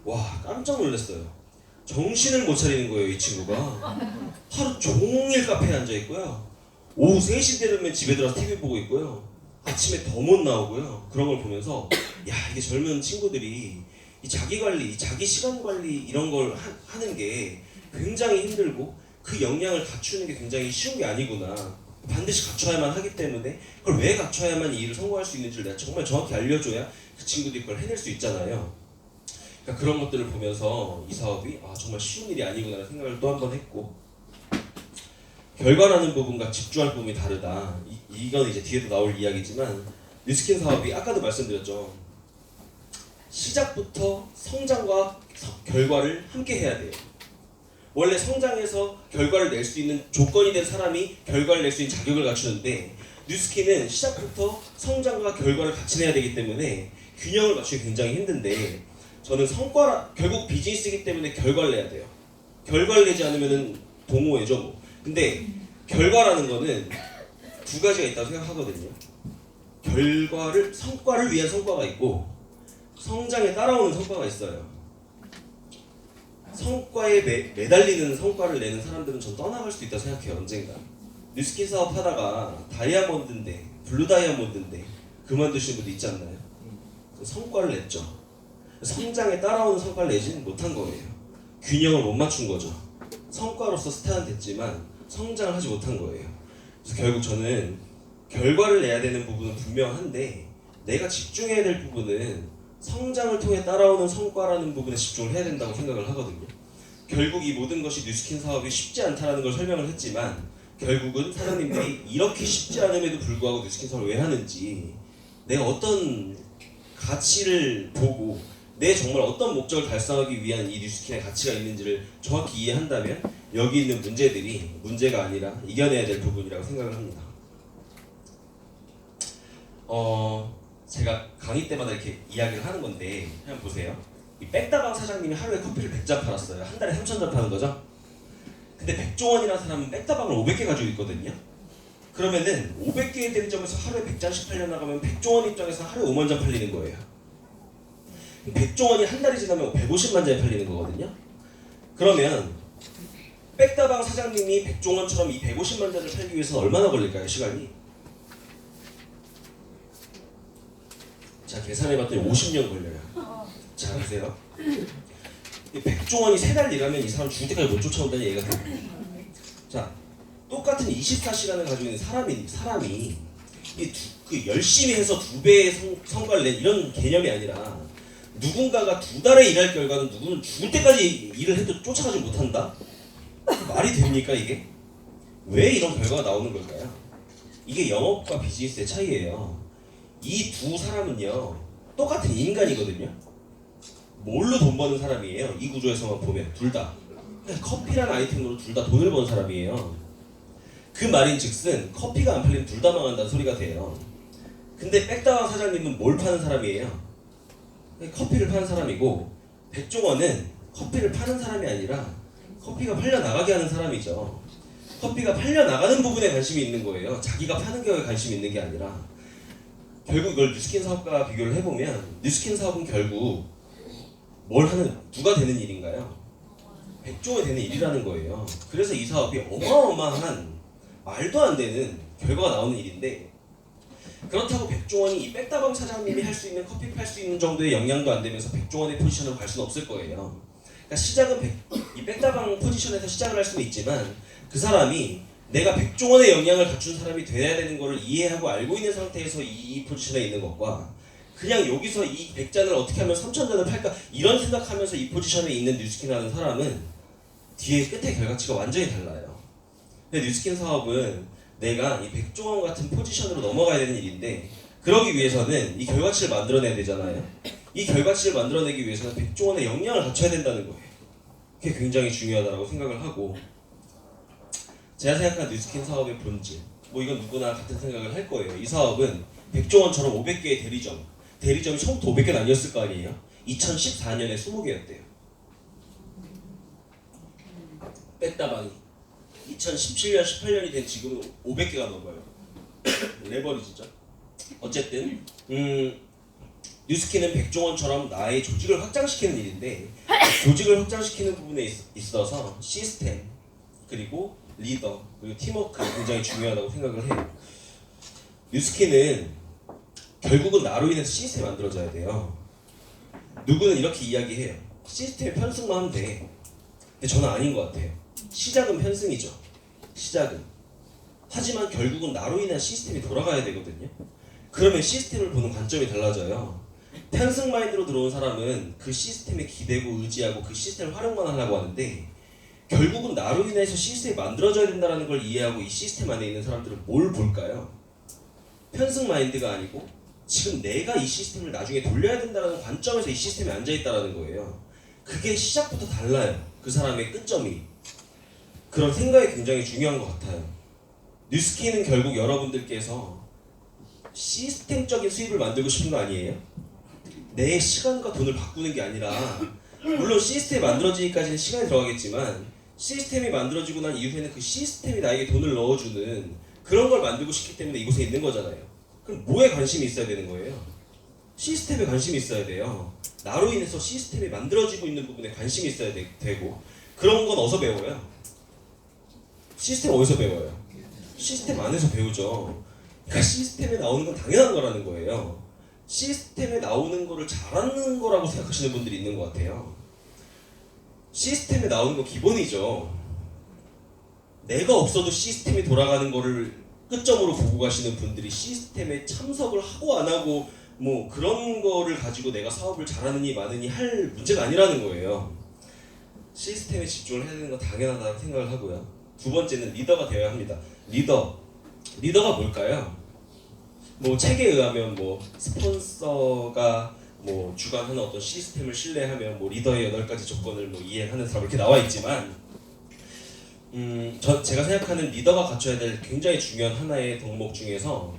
와 깜짝 놀랐어요. 정신을 못 차리는 거예요, 이 친구가. 하루 종일 카페에 앉아 있고요. 오후 3시 되면 집에 들어서 TV 보고 있고요. 아침에 더 못 나오고요. 그런 걸 보면서 야, 이게 젊은 친구들이 이 자기 관리, 자기 시간 관리 이런 걸 하는 게 굉장히 힘들고 그 역량을 갖추는 게 굉장히 쉬운 게 아니구나. 반드시 갖춰야만 하기 때문에 그걸 왜 갖춰야만 이 일을 성공할 수 있는지를 내가 정말 정확히 알려줘야 그 친구들이 그걸 해낼 수 있잖아요. 그러니까 그런 것들을 보면서 이 사업이 정말 쉬운 일이 아니구나라는 생각을 또 한 번 했고, 결과라는 부분과 집중할 부분이 다르다. 이건 이제 뒤에도 나올 이야기지만 뉴스킨 사업이 아까도 말씀드렸죠. 시작부터 성장과 결과를 함께 해야 돼요. 원래 성장해서 결과를 낼 수 있는 조건이 된 사람이 결과를 낼 수 있는 자격을 갖추는데 뉴스킨은 시작부터 성장과 결과를 같이 내야 되기 때문에 균형을 맞추기 굉장히 힘든데, 저는 결국 비즈니스이기 때문에 결과를 내야 돼요. 결과를 내지 않으면 동호회죠 뭐. 근데 결과라는 거는 두 가지가 있다고 생각하거든요. 성과를 위한 성과가 있고 성장에 따라오는 성과가 있어요. 성과에 매달리는 성과를 내는 사람들은 전 떠나갈 수도 있다고 생각해요. 언젠가 뉴스킨 사업 하다가 다이아몬드인데 블루 다이아몬드인데 그만두시는 분도 있지 않나요? 성과를 냈죠. 성장에 따라오는 성과를 내지는 못한 거예요. 균형을 못 맞춘 거죠. 성과로서 스타는 됐지만 성장을 하지 못한 거예요. 그래서 결국 저는 결과를 내야 되는 부분은 분명한데 내가 집중해야 될 부분은 성장을 통해 따라오는 성과라는 부분에 집중을 해야 된다고 생각을 하거든요. 결국 이 모든 것이 뉴스킨 사업이 쉽지 않다는 걸 설명을 했지만 결국은 사장님들이 이렇게 쉽지 않음에도 불구하고 뉴스킨 사업을 왜 하는지, 내가 어떤 가치를 보고 내 정말 어떤 목적을 달성하기 위한 이 뉴스킨의 가치가 있는지를 정확히 이해한다면 여기 있는 문제들이 문제가 아니라 이겨내야 될 부분이라고 생각을 합니다. 제가 강의 때마다 이렇게 이야기를 하는 건데 그냥 보세요. 이 백다방 사장님이 하루에 커피를 100잔 팔았어요. 한 달에 3,000잔 파는 거죠. 근데 백종원이라는 사람은 백다방을 500개 가지고 있거든요. 그러면은 500개의 대리점에서 하루에 100잔씩 팔려나가면 백종원 입장에서 하루에 5만 잔 팔리는 거예요. 백종원이 한 달이 지나면 150만 잔이 팔리는 거거든요. 그러면 백다방 사장님이 백종원처럼 이 150만 잔을 팔기 위해서는 얼마나 걸릴까요, 시간이? 자, 계산해봤더니 50년 걸려요. 자, 보세요. 백종원이 3달 일하면 이 사람 죽을 때까지 못 쫓아온다는 얘기가 돼요. 자, 똑같은 24시간을 가지고 있는 사람이 열심히 해서 2배의 성과를 낸 이런 개념이 아니라 누군가가 2달에 일할 결과는 누구는 죽을 때까지 일을 해도 쫓아가지 못한다? 말이 됩니까 이게? 왜 이런 결과가 나오는 걸까요? 이게 영업과 비즈니스의 차이예요. 이 두 사람은요 똑같은 인간이거든요. 뭘로 돈 버는 사람이에요? 이 구조에서만 보면 둘 다 커피라는 아이템으로 둘 다 돈을 버는 사람이에요. 그 말인즉슨 커피가 안 팔리면 둘 다 망한다는 소리가 돼요. 근데 백다방 사장님은 뭘 파는 사람이에요? 커피를 파는 사람이고, 백종원은 커피를 파는 사람이 아니라 커피가 팔려나가게 하는 사람이죠. 커피가 팔려나가는 부분에 관심이 있는 거예요. 자기가 파는 거에 관심이 있는 게 아니라. 결국 이걸 뉴스킨 사업과 비교를 해보면 뉴스킨 사업은 결국 누가 되는 일인가요? 백종원이 되는 일이라는 거예요. 그래서 이 사업이 어마어마한 말도 안 되는 결과가 나오는 일인데, 그렇다고 백종원이 이 백다방 사장님이 할 수 있는 커피 팔 수 있는 정도의 역량도 안 되면서 백종원의 포지션으로 갈 수는 없을 거예요. 그러니까 시작은 이 백다방 포지션에서 시작을 할 수는 있지만 그 사람이 내가 백종원의 역량을 갖춘 사람이 돼야 되는 것을 이해하고 알고 있는 상태에서 이 포지션에 있는 것과 그냥 여기서 이 100잔을 어떻게 하면 3,000잔을 팔까 이런 생각하면서 이 포지션에 있는 뉴스킨이라는 사람은 뒤에 끝의 결과치가 완전히 달라요. 근데 뉴스킨 사업은 내가 이 백종원 같은 포지션으로 넘어가야 되는 일인데, 그러기 위해서는 이 결과치를 만들어내야 되잖아요. 이 결과치를 만들어내기 위해서는 백종원의 역량을 갖춰야 된다는 거예요. 그게 굉장히 중요하다고 생각을 하고, 제가 생각한 뉴스킨 사업의 본질, 이건 누구나 같은 생각을 할 거예요. 이 사업은 백종원처럼 500개의 대리점이 처음부터 500개는 아니었을 거 아니에요. 2014년에 20개였대요. 백다방이 2017년, 18년이 된 지금은 500개가 넘어요. 레버리지죠. 어쨌든 뉴스킨은 백종원처럼 나의 조직을 확장시키는 일인데 조직을 확장시키는 부분에 있어서 시스템 그리고 리더 그리고 팀워크 굉장히 중요하다고 생각을 해요. 뉴스키는 결국은 나로 인해서 시스템이 만들어져야 돼요. 누구는 이렇게 이야기해요. 시스템이 편승만 하면 돼. 근데 저는 아닌 것 같아요. 시작은 편승이죠. 시작은. 하지만 결국은 나로 인한 시스템이 돌아가야 되거든요. 그러면 시스템을 보는 관점이 달라져요. 편승 마인드로 들어온 사람은 그 시스템에 기대고 의지하고 그 시스템을 활용만 하려고 하는데 결국은 나로 인해서 시스템이 만들어져야 된다는 걸 이해하고 이 시스템 안에 있는 사람들은 뭘 볼까요? 편승 마인드가 아니고 지금 내가 이 시스템을 나중에 돌려야 된다는 관점에서 이 시스템에 앉아있다는 거예요. 그게 시작부터 달라요. 그 사람의 끝점이. 그런 생각이 굉장히 중요한 것 같아요. 뉴스키는 결국 여러분들께서 시스템적인 수입을 만들고 싶은 거 아니에요? 내 시간과 돈을 바꾸는 게 아니라 물론 시스템이 만들어지기까지는 시간이 들어가겠지만 시스템이 만들어지고 난 이후에는 그 시스템이 나에게 돈을 넣어주는 그런 걸 만들고 싶기 때문에 이곳에 있는 거잖아요. 그럼 뭐에 관심이 있어야 되는 거예요? 시스템에 관심이 있어야 돼요. 나로 인해서 시스템이 만들어지고 있는 부분에 관심이 있어야 되고 그런 건 어디서 배워요? 시스템 어디서 배워요? 시스템 안에서 배우죠. 그러니까 시스템에 나오는 건 당연한 거라는 거예요. 시스템에 나오는 거를 잘하는 거라고 생각하시는 분들이 있는 것 같아요. 시스템에 나오는 거 기본이죠. 내가 없어도 시스템이 돌아가는 거를 끝점으로 보고 가시는 분들이 시스템에 참석을 하고 안 하고 뭐 그런 거를 가지고 내가 사업을 잘하느니 마느니 할 문제가 아니라는 거예요. 시스템에 집중을 해야 되는 건 당연하다고 생각을 하고요. 두 번째는 리더가 되어야 합니다. 리더가 뭘까요? 뭐 책에 의하면 뭐 스폰서가 뭐 주관하는 어떤 시스템을 신뢰하면 뭐 리더의 8가지 조건을 뭐 이해하는 사람 이렇게 나와 있지만 제가 생각하는 리더가 갖춰야 될 굉장히 중요한 하나의 덕목 중에서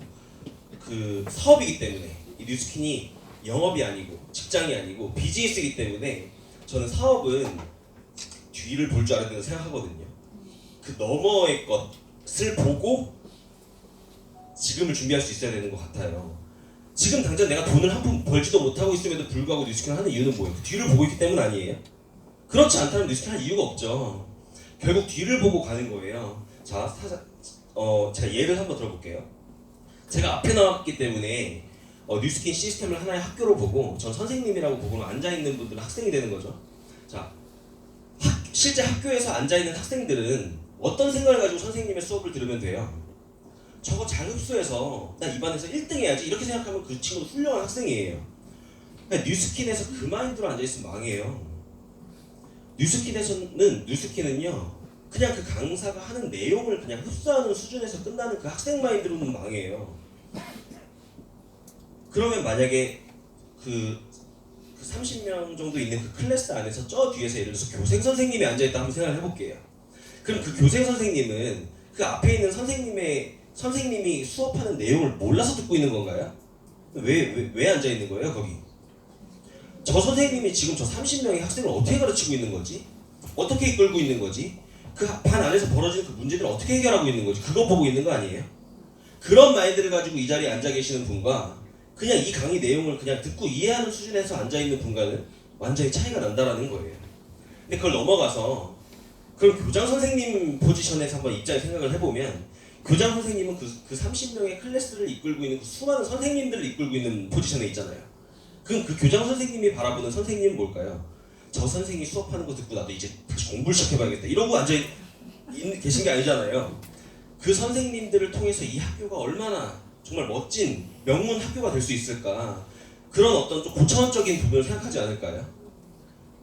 그 사업이기 때문에 이 뉴스킨이 영업이 아니고 직장이 아니고 비즈니스이기 때문에 저는 사업은 뒤를 볼 줄 알아야 된다고 생각하거든요. 그 너머의 것을 보고 지금을 준비할 수 있어야 되는 것 같아요. 지금 당장 내가 돈을 한 푼 벌지도 못하고 있음에도 불구하고 뉴스킨을 하는 이유는 뭐예요? 뒤를 보고 있기 때문 아니에요? 그렇지 않다면 뉴스킨 할 이유가 없죠. 결국 뒤를 보고 가는 거예요. 자, 제가 예를 한번 들어볼게요. 제가 앞에 나왔기 때문에 뉴스킨 시스템을 하나의 학교로 보고 전 선생님이라고 보고 앉아있는 분들은 학생이 되는 거죠. 자, 실제 학교에서 앉아있는 학생들은 어떤 생각을 가지고 선생님의 수업을 들으면 돼요? 저거 잘 흡수해서 나 이 반에서 1등 해야지 이렇게 생각하면 그 친구는 훌륭한 학생이에요. 그러니까 뉴스킨에서 그 마인드로 앉아있으면 망해요. 뉴스킨은요 그냥 그 강사가 하는 내용을 그냥 흡수하는 수준에서 끝나는 그 학생 마인드로는 망해요. 그러면 만약에 그 30명 정도 있는 그 클래스 안에서 저 뒤에서 예를 들어서 교생 선생님이 앉아있다 한번 생각을 해볼게요. 그럼 그 교생 선생님은 그 앞에 있는 선생님이 수업하는 내용을 몰라서 듣고 있는 건가요? 왜 앉아있는 거예요 거기? 저 선생님이 지금 저 30명의 학생을 어떻게 가르치고 있는 거지? 어떻게 이끌고 있는 거지? 그 반 안에서 벌어지는 그 문제들을 어떻게 해결하고 있는 거지? 그거 보고 있는 거 아니에요? 그런 마인드를 가지고 이 자리에 앉아 계시는 분과 그냥 이 강의 내용을 그냥 듣고 이해하는 수준에서 앉아있는 분과는 완전히 차이가 난다라는 거예요. 근데 그걸 넘어가서 그럼 교장 선생님 포지션에서 한번 입장에 생각을 해보면 교장 선생님은 그 30명의 클래스를 이끌고 있는 그 수많은 선생님들을 이끌고 있는 포지션에 있잖아요. 그럼 그 교장 선생님이 바라보는 선생님은 뭘까요? 저 선생님이 수업하는 거 듣고 나도 이제 다시 공부를 시작해봐야겠다 이러고 앉아 계신 게 아니잖아요. 그 선생님들을 통해서 이 학교가 얼마나 정말 멋진 명문 학교가 될 수 있을까 그런 어떤 좀 고차원적인 부분을 생각하지 않을까요?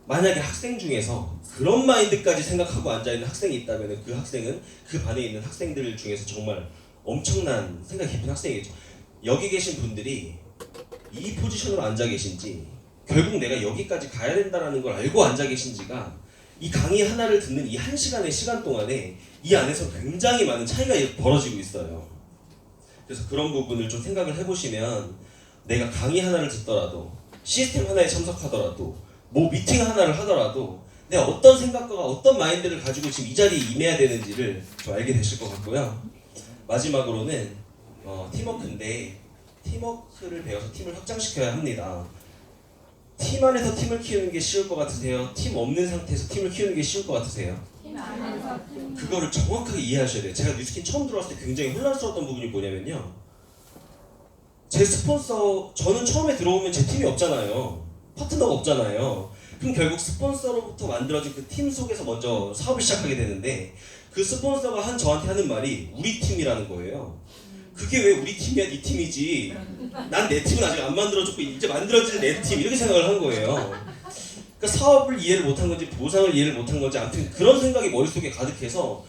만약에 학생 중에서 그런 마인드까지 생각하고 앉아있는 학생이 있다면 그 학생은 그 반에 있는 학생들 중에서 정말 엄청난 생각 깊은 학생이겠죠. 여기 계신 분들이 이 포지션으로 앉아 계신지 결국 내가 여기까지 가야 된다는 걸 알고 앉아 계신지가 이 강의 하나를 듣는 이 1시간의 시간 동안에 이 안에서 굉장히 많은 차이가 벌어지고 있어요. 그래서 그런 부분을 좀 생각을 해보시면 내가 강의 하나를 듣더라도 시스템 하나에 참석하더라도 뭐 미팅 하나를 하더라도 내가 어떤 생각과 어떤 마인드를 가지고 지금 이 자리에 임해야 되는지를 좀 알게 되실 것 같고요. 마지막으로는 팀워크인데 팀워크를 배워서 팀을 확장시켜야 합니다. 팀 안에서 팀을 키우는 게 쉬울 것 같으세요? 팀 없는 상태에서 팀을 키우는 게 쉬울 것 같으세요? 그거를 정확하게 이해하셔야 돼요. 제가 뉴스킨 처음 들어왔을 때 굉장히 혼란스러웠던 부분이 뭐냐면요. 제 스폰서, 저는 처음에 들어오면 제 팀이 없잖아요. 파트너가 없잖아요. 그럼 결국 스폰서로부터 만들어진 그 팀 속에서 먼저 사업을 시작하게 되는데 그 스폰서가 저한테 하는 말이 우리 팀이라는 거예요. 그게 왜 우리 팀이야, 네 팀이지. 난 내 팀은 아직 안 만들어졌고 이제 만들어질 내 팀 이렇게 생각을 한 거예요. 그러니까 사업을 이해를 못한 건지 보상을 이해를 못한 건지 아무튼 그런 생각이 머릿속에 가득해서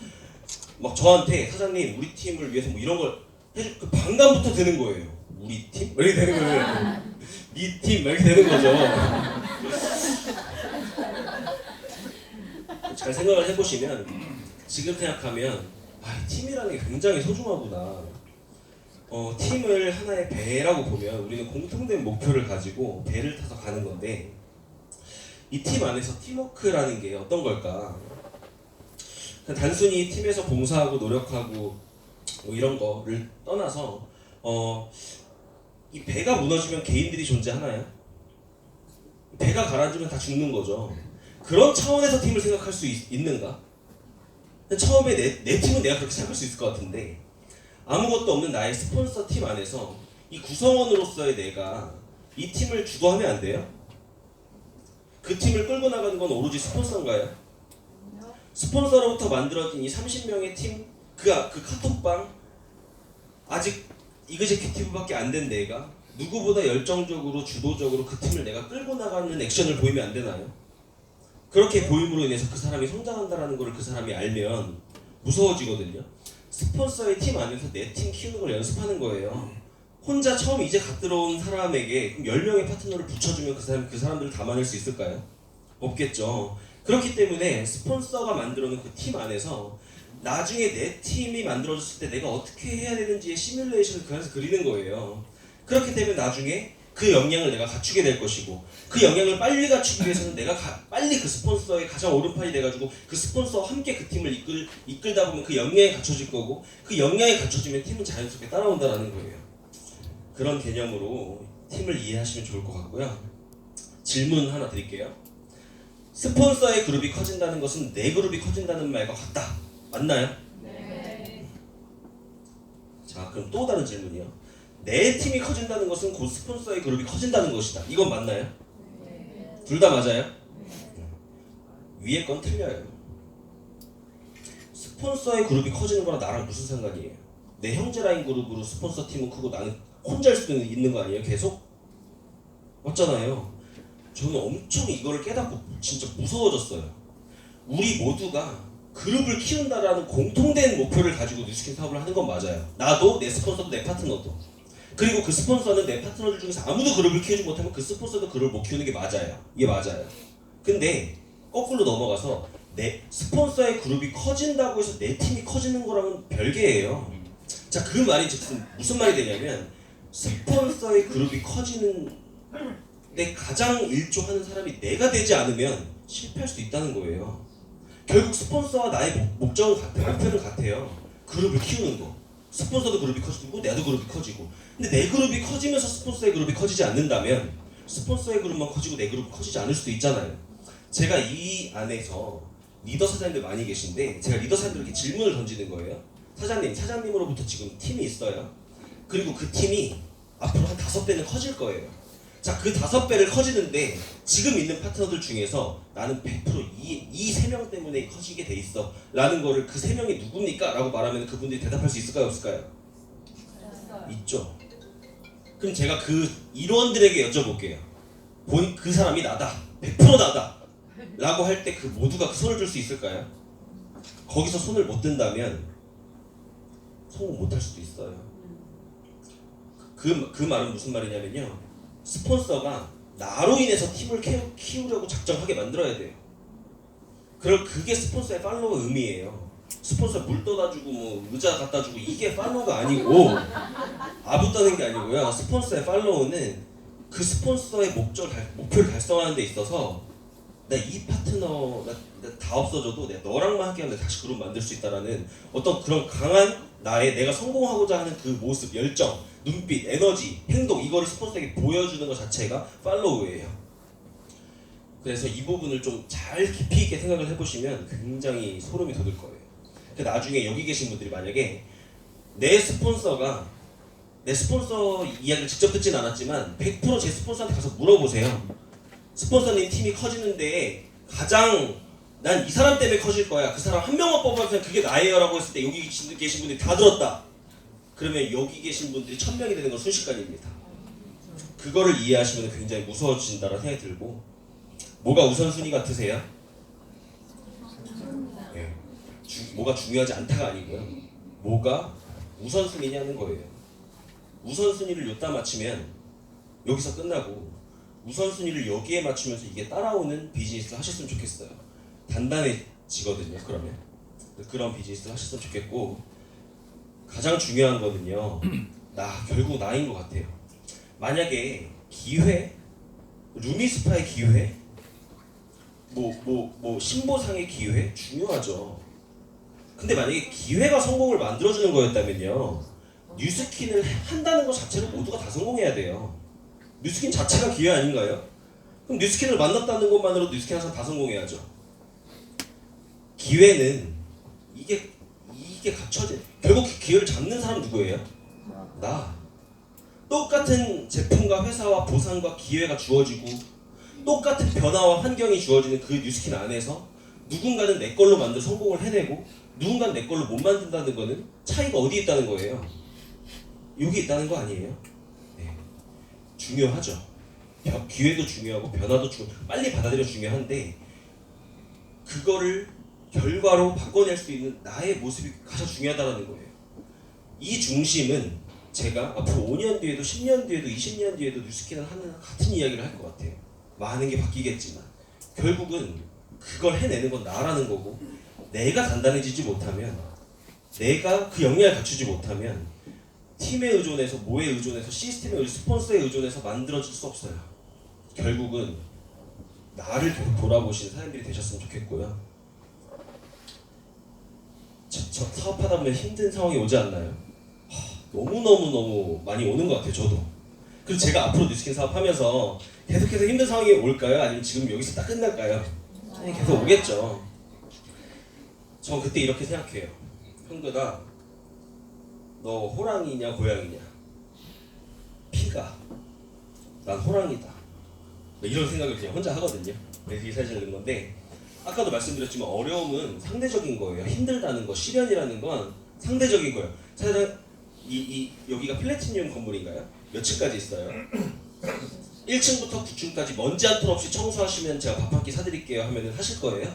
막 저한테 사장님 우리 팀을 위해서 뭐 이런 걸 해줄 그 반감부터 드는 거예요. 우리 팀? 막 이렇게 되는 거예요. 네 팀? 막 이렇게 되는 거죠. 잘 생각을 해보시면 지금 생각하면 팀이라는 게 굉장히 소중하구나. 팀을 하나의 배라고 보면 우리는 공통된 목표를 가지고 배를 타서 가는 건데 이 팀 안에서 팀워크라는 게 어떤 걸까? 그냥 단순히 팀에서 봉사하고 노력하고 뭐 이런 거를 떠나서 이 배가 무너지면 개인들이 존재하나요? 배가 가라앉으면 다 죽는 거죠. 그런 차원에서 팀을 생각할 수 있는가? 처음에 내 팀은 내가 그렇게 생각할 수 있을 것 같은데 아무것도 없는 나의 스폰서 팀 안에서 이 구성원으로서의 내가 이 팀을 주도하면 안 돼요? 그 팀을 끌고 나가는 건 오로지 스폰서인가요? 스폰서로부터 만들어진 이 30명의 팀, 그 카톡방 아직 이그제큐티브밖에 안 된 내가 누구보다 열정적으로 주도적으로 그 팀을 내가 끌고 나가는 액션을 보이면 안 되나요? 그렇게 보임으로 인해서 그 사람이 성장한다는 걸 그 사람이 알면 무서워지거든요. 스폰서의 팀 안에서 내 팀 키우는 걸 연습하는 거예요. 혼자 처음 이제 갓 들어온 사람에게 10명의 파트너를 붙여주면 그 사람들을 담아낼 수 있을까요? 없겠죠. 그렇기 때문에 스폰서가 만들어놓은 그 팀 안에서 나중에 내 팀이 만들어졌을 때 내가 어떻게 해야 되는지의 시뮬레이션을 그 안에서 그리는 거예요. 그렇게 되면 나중에 그 역량을 내가 갖추게 될 것이고 그 역량을 빨리 갖추기 위해서는 내가 빨리 그 스폰서의 가장 오른팔이 돼가지고 그 스폰서와 함께 그 팀을 이끌다 보면 그 역량이 갖춰질 거고 그 역량이 갖춰지면 팀은 자연스럽게 따라온다는 거예요. 그런 개념으로 팀을 이해하시면 좋을 것 같고요. 질문 하나 드릴게요. 스폰서의 그룹이 커진다는 것은 내 그룹이 커진다는 말과 같다. 맞나요? 네. 자, 그럼 또 다른 질문이요. 내 팀이 커진다는 것은 곧 스폰서의 그룹이 커진다는 것이다. 이건 맞나요? 네. 둘 다 맞아요? 위에 건 틀려요. 스폰서의 그룹이 커지는 거랑 나랑 무슨 상관이에요? 내 형제 라인 그룹으로 스폰서 팀은 크고 나는 혼자일 수도 있는 거 아니에요? 계속? 맞잖아요. 저는 엄청 이거를 깨닫고 진짜 무서워졌어요. 우리 모두가 그룹을 키운다라는 공통된 목표를 가지고 뉴스킨 사업을 하는 건 맞아요. 나도, 내 스폰서도, 내 파트너도. 그리고 그 스폰서는 내 파트너들 중에서 아무도 그룹을 키우지 못하면 그 스폰서도 그룹을 못 키우는 게 맞아요. 이게 맞아요. 근데 거꾸로 넘어가서 내 스폰서의 그룹이 커진다고 해서 내 팀이 커지는 거랑은 별개예요. 자, 그 말이 즉슨 무슨 말이 되냐면 스폰서의 그룹이 커지는 데 가장 일조하는 사람이 내가 되지 않으면 실패할 수도 있다는 거예요. 결국 스폰서와 나의 목적은 같아요. 목표는 같아요. 그룹을 키우는 거. 스폰서도 그룹이 커지고 나도 그룹이 커지고. 근데 내 그룹이 커지면서 스폰서의 그룹이 커지지 않는다면 스폰서의 그룹만 커지고 내 그룹이 커지지 않을 수도 있잖아요. 제가 이 안에서 리더 사장님들 많이 계신데 제가 리더 사장님들에게 질문을 던지는 거예요. 사장님으로부터 지금 팀이 있어요. 그리고 그 팀이 앞으로 한 5배는 커질 거예요. 자, 그 5배를 커지는데 지금 있는 파트너들 중에서 나는 100% 이 3명 때문에 커지게 돼 있어 라는 거를 그 3명이 누굽니까? 라고 말하면 그분들이 대답할 수 있을까요? 없을까요? 있죠. 그럼 제가 그 일원들에게 여쭤볼게요. 그 사람이 나다. 100% 나다. 라고 할 때 그 모두가 그 손을 들 수 있을까요? 거기서 손을 못 든다면 성공 못 할 수도 있어요. 그 말은 무슨 말이냐면요. 스폰서가 나로 인해서 팀을 키우려고 작정하게 만들어야 돼요. 그럼 그게 스폰서의 팔로우 의미예요. 스폰서 물 떠다주고 뭐 의자 갖다주고 이게 팔로우가 아니고 아부 떠는 게 아니고요. 스폰서의 팔로우는 그 스폰서의 목표를 달성하는 데 있어서 나 이 파트너 다 없어져도 내가 너랑만 함께하면 다시 그룹 만들 수 있다라는 어떤 그런 강한 내가 성공하고자 하는 그 모습, 열정, 눈빛, 에너지, 행동 이거를 스폰서에게 보여주는 것 자체가 팔로우예요. 그래서 이 부분을 좀 잘 깊이 있게 생각을 해보시면 굉장히 소름이 돋을 거예요. 나중에 여기 계신 분들이 만약에 내 스폰서 이야기를 직접 듣진 않았지만 100% 제 스폰서한테 가서 물어보세요. 스폰서님 팀이 커지는데 가장 난 이 사람 때문에 커질 거야. 그 사람 한 명만 뽑아주면 그게 나예요 라고 했을 때 여기 계신 분들이 다 들었다. 그러면 여기 계신 분들이 1000명이 되는 건 순식간입니다. 그거를 이해하시면 굉장히 무서워진다는 생각이 들고, 뭐가 우선순위 같으세요? 네. 뭐가 중요하지 않다가 아니고요. 뭐가 우선순위냐는 거예요. 우선순위를 여기다 맞추면 여기서 끝나고 우선순위를 여기에 맞추면서 이게 따라오는 비즈니스를 하셨으면 좋겠어요. 단단해지거든요. 그러면 그런 비즈니스를 하셨으면 좋겠고, 가장 중요한 거는요. 결국 나인 것 같아요. 만약에 기회, 루미스파의 기회, 신보상의 기회 중요하죠. 근데 만약에 기회가 성공을 만들어주는 거였다면요, 뉴스킨을 한다는 것 자체로 모두가 다 성공해야 돼요. 뉴스킨 자체가 기회 아닌가요? 그럼 뉴스킨을 만났다는 것만으로도 뉴스킨 항상 다 성공해야죠. 기회는 이게 갖춰져. 결국 그 기회를 잡는 사람 누구예요? 나. 똑같은 제품과 회사와 보상과 기회가 주어지고 똑같은 변화와 환경이 주어지는 그 뉴스킨 안에서 누군가는 내 걸로 만들어 성공을 해내고 누군가는 내 걸로 못 만든다는 거는 차이가 어디에 있다는 거예요? 여기 있다는 거 아니에요? 네. 중요하죠. 기회도 중요하고 변화도 빨리 받아들여 중요한데, 그거를 결과로 바꿔낼 수 있는 나의 모습이 가장 중요하다는 거예요. 이 중심은 제가 앞으로 5년 뒤에도 10년 뒤에도 20년 뒤에도 뉴스킨을 하는 같은 이야기를 할 것 같아요. 많은 게 바뀌겠지만 결국은 그걸 해내는 건 나라는 거고, 내가 단단해지지 못하면, 내가 그 역량을 갖추지 못하면 팀에 의존해서, 뭐에 의존해서, 시스템에 의존해서, 스폰서에 의존해서 만들어질 수 없어요. 결국은 나를 계속 돌아보시는 사람들이 되셨으면 좋겠고요. 저 사업하다 보면 힘든 상황이 오지 않나요? 너무 많이 오는 것 같아요. 저도. 그리고 제가 앞으로 뉴스킨 사업하면서 계속해서 힘든 상황이 올까요? 아니면 지금 여기서 딱 끝날까요? 계속 오겠죠. 저 그때 이렇게 생각해요. 형근아, 너 호랑이냐 고양이냐? 피가 난 호랑이다. 이런 생각을 그냥 혼자 하거든요. 그래서 이 사실 넣는 건데, 아까도 말씀드렸지만 어려움은 상대적인 거예요. 힘들다는 거, 시련이라는 건 상대적인 거예요. 사실 여기가 플래티늄 건물인가요? 몇 층까지 있어요? 1층부터 9층까지 먼지 한 톨 없이 청소하시면 제가 밥 한 끼 사드릴게요 하면 하실 거예요?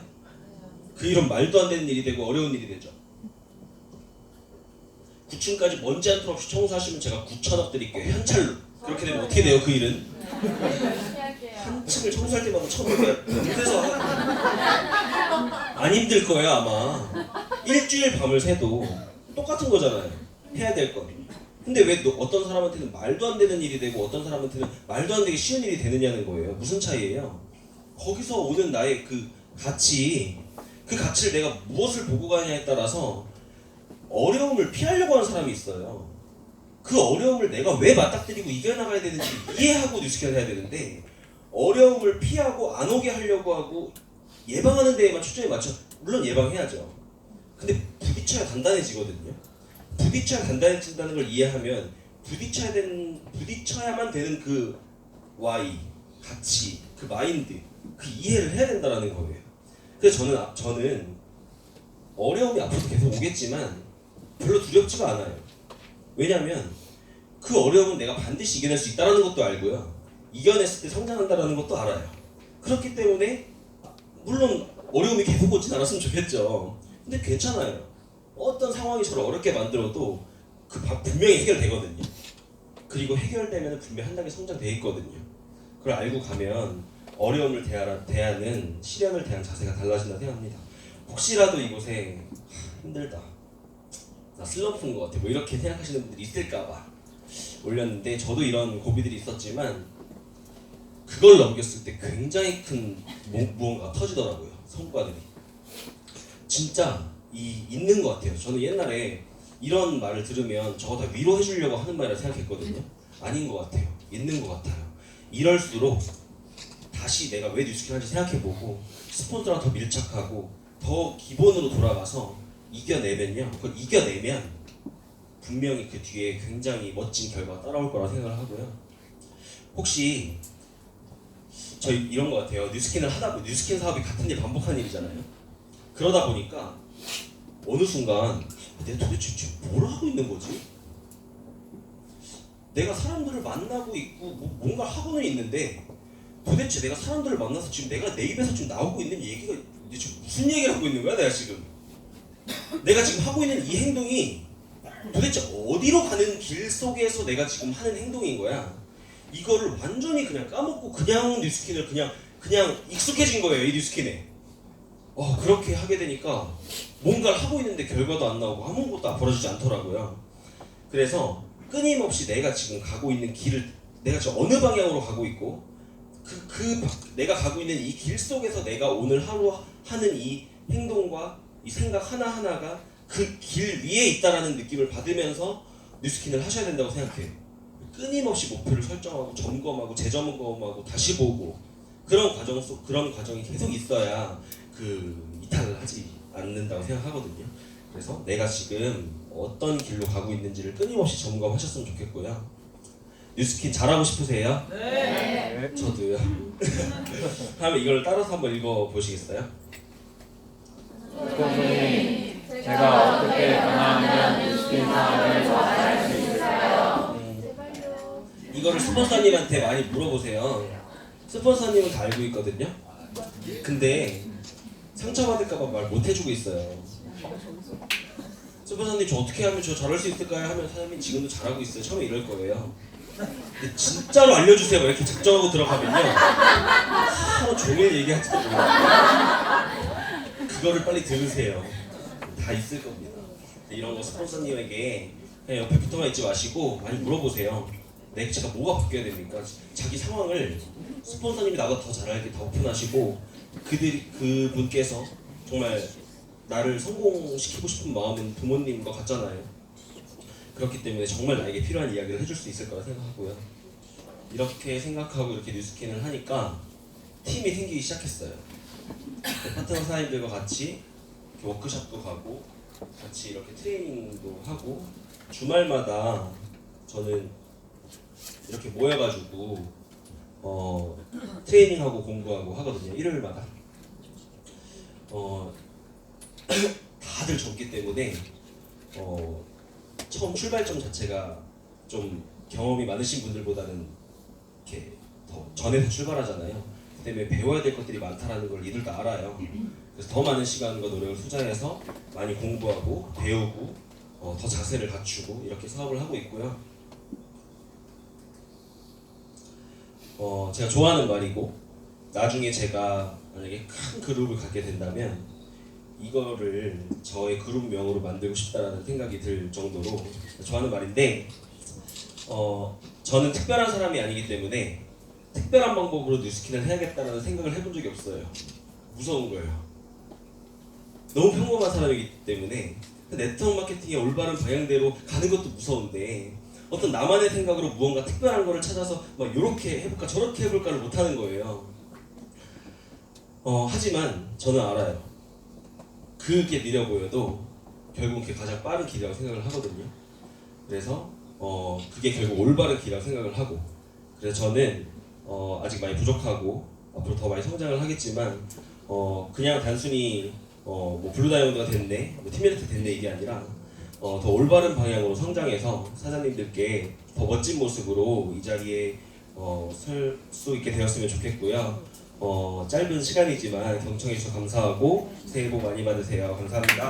그 일은 말도 안 되는 일이 되고 어려운 일이 되죠. 9층까지 먼지 한 톨 없이 청소하시면 제가 9천억 드릴게요. 현찰로. 그렇게 되면 어떻게 돼요? 그 일은? 한 층을 청소할 때마다 1,500 그래서 안 힘들 거예요 아마. 일주일 밤을 새도 똑같은 거잖아요. 해야 될 건. 근데 왜 어떤 사람한테는 말도 안 되는 일이 되고 어떤 사람한테는 말도 안 되게 쉬운 일이 되느냐는 거예요. 무슨 차이예요? 거기서 오는 나의 그 가치, 그 가치를 내가 무엇을 보고 가냐에 따라서 어려움을 피하려고 하는 사람이 있어요. 그 어려움을 내가 왜 맞닥뜨리고 이겨나가야 되는지 이해하고 뉴스킨을 해야 되는데, 어려움을 피하고 안 오게 하려고 하고 예방하는 데에만 초점이 맞춰. 물론 예방해야죠. 근데 부딪혀야 단단해지거든요. 부딪혀야 단단해진다는 걸 이해하면 부딪혀야만 되는 그 why, 가치, 그 마인드, 그 이해를 해야 된다는 거예요. 그래서 저는 어려움이 앞으로도 계속 오겠지만 별로 두렵지가 않아요. 왜냐하면 그 어려움은 내가 반드시 이겨낼 수 있다는 것도 알고요. 이겨냈을 때 성장한다는 것도 알아요. 그렇기 때문에 물론 어려움이 계속 오진 않았으면 좋겠죠. 근데 괜찮아요. 어떤 상황이 저를 어렵게 만들어도 분명히 해결되거든요. 그리고 해결되면 분명히 한 단계 성장돼 있거든요. 그걸 알고 가면 어려움을 대하는, 시련을 대하는 자세가 달라진다 생각합니다. 혹시라도 이곳에 힘들다, 나 슬럼프인 것 같아, 이렇게 생각하시는 분들이 있을까봐 올렸는데, 저도 이런 고비들이 있었지만 그걸 넘겼을 때 굉장히 큰 무언가가 터지더라고요. 성과들이 진짜 있는 것 같아요. 저는 옛날에 이런 말을 들으면 저거 다 위로해 주려고 하는 말이라 생각했거든요. 아닌 것 같아요. 있는 것 같아요. 이럴수록 다 다시 내가 왜 뉴스킨 하는지 생각해보고 스폰서랑 더 밀착하고 더 기본으로 돌아가서 이겨내면요. 그걸 이겨내면 분명히 그 뒤에 굉장히 멋진 결과가 따라올 거라 생각을 하고요. 혹시 저희 이런 거 같아요. 뉴스킨을 하다 보면 뉴스킨 사업이 같은 일 반복하는 일이잖아요. 그러다 보니까 어느 순간 내가 도대체 지금 뭘 하고 있는 거지? 내가 사람들을 만나고 있고 뭔가 하고는 있는데 도대체 내가 사람들을 만나서 지금 내가 내 입에서 지금 나오고 있는 얘기가 지금 무슨 얘기를 하고 있는 거야 내가 지금? 내가 지금 하고 있는 이 행동이 도대체 어디로 가는 길 속에서 내가 지금 하는 행동인 거야? 이거를 완전히 그냥 까먹고 그냥 뉴스킨을 그냥 익숙해진 거예요 이 뉴스킨에. 그렇게 하게 되니까 뭔가를 하고 있는데 결과도 안 나오고 아무것도 벌어지지 않더라고요. 그래서 끊임없이 내가 지금 가고 있는 길을 내가 지금 어느 방향으로 가고 있고 내가 가고 있는 이 길 속에서 내가 오늘 하루 하는 이 행동과 이 생각 하나하나가 그 길 위에 있다라는 느낌을 받으면서 뉴스킨을 하셔야 된다고 생각해요. 끊임없이 목표를 설정하고 점검하고 재점검하고 다시 보고 그런 과정이 계속 있어야 이탈을 하지 않는다고 생각하거든요. 그래서 내가 지금 어떤 길로 가고 있는지를 끊임없이 점검하셨으면 좋겠고요. 뉴스킨 잘하고 싶으세요? 네. 저도요. 다음에 이걸 따라서 한번 읽어보시겠어요? 스폰서님, 제가 어떻게 변화하면 뉴스킨 사업을 더 잘할 수 있을까요? 제발요. 이거를 스폰서님한테 많이 물어보세요. 스폰서님은 다 알고 있거든요. 근데 상처받을까봐 말 못 해주고 있어요. 스폰서님 저 어떻게 하면 저 잘할 수 있을까요? 하면 사장님 지금도 잘하고 있어요. 처음에 이럴 거예요. 근데 진짜로 알려주세요. 이렇게 작정하고 들어가면요 하루 종일 얘기하지도 몰라요. 그거를 빨리 들으세요. 다 있을 겁니다. 이런 거 스폰서님에게 그냥 옆에 붙어만 있지 마시고 많이 물어보세요. 제가 뭐가 바뀌어야 됩니까? 자기 상황을 스폰서님이 나보다 더 잘 알게 다 오픈하시고 그분께서 정말 나를 성공시키고 싶은 마음은 부모님과 같잖아요. 그렇기 때문에 정말 나에게 필요한 이야기를 해줄 수 있을 거라 생각하고요. 이렇게 생각하고 이렇게 뉴스킨을 하니까 팀이 생기기 시작했어요. 파트너 사장님들과 같이 이렇게 워크숍도 가고 같이 이렇게 트레이닝도 하고 주말마다 저는 이렇게 모여가지고 트레이닝하고 공부하고 하거든요. 일요일마다. 다들 젊기 때문에 처음 출발점 자체가 좀 경험이 많으신 분들보다는 이렇게 더 전에서 출발하잖아요. 그 때문에 배워야 될 것들이 많다라는 걸 이들 다 알아요. 그래서 더 많은 시간과 노력을 투자해서 많이 공부하고 배우고 더 자세를 갖추고 이렇게 사업을 하고 있고요. 제가 좋아하는 말이고 나중에 제가 만약에 큰 그룹을 갖게 된다면 이거를 저의 그룹명으로 만들고 싶다라는 생각이 들 정도로 좋아하는 말인데 저는 특별한 사람이 아니기 때문에 특별한 방법으로 뉴스킨을 해야겠다는 생각을 해본 적이 없어요. 무서운 거예요. 너무 평범한 사람이기 때문에 네트워크 마케팅의 올바른 방향대로 가는 것도 무서운데 어떤 나만의 생각으로 무언가 특별한 거를 찾아서 막 이렇게 해볼까 저렇게 해볼까를 못하는 거예요. 하지만 저는 알아요. 그게 느려 보여도 결국 그게 가장 빠른 길이라고 생각을 하거든요. 그래서 그게 결국 올바른 길이라고 생각을 하고 그래서 저는 아직 많이 부족하고 앞으로 더 많이 성장을 하겠지만 그냥 단순히 뭐 블루다이아몬드가 됐네, 뭐 팀메이트 됐네 이게 아니라 더 올바른 방향으로 성장해서 사장님들께 더 멋진 모습으로 이 자리에 설 수 있게 되었으면 좋겠고요. 짧은 시간이지만 경청해 주셔서 감사하고 새해 복 많이 받으세요. 감사합니다.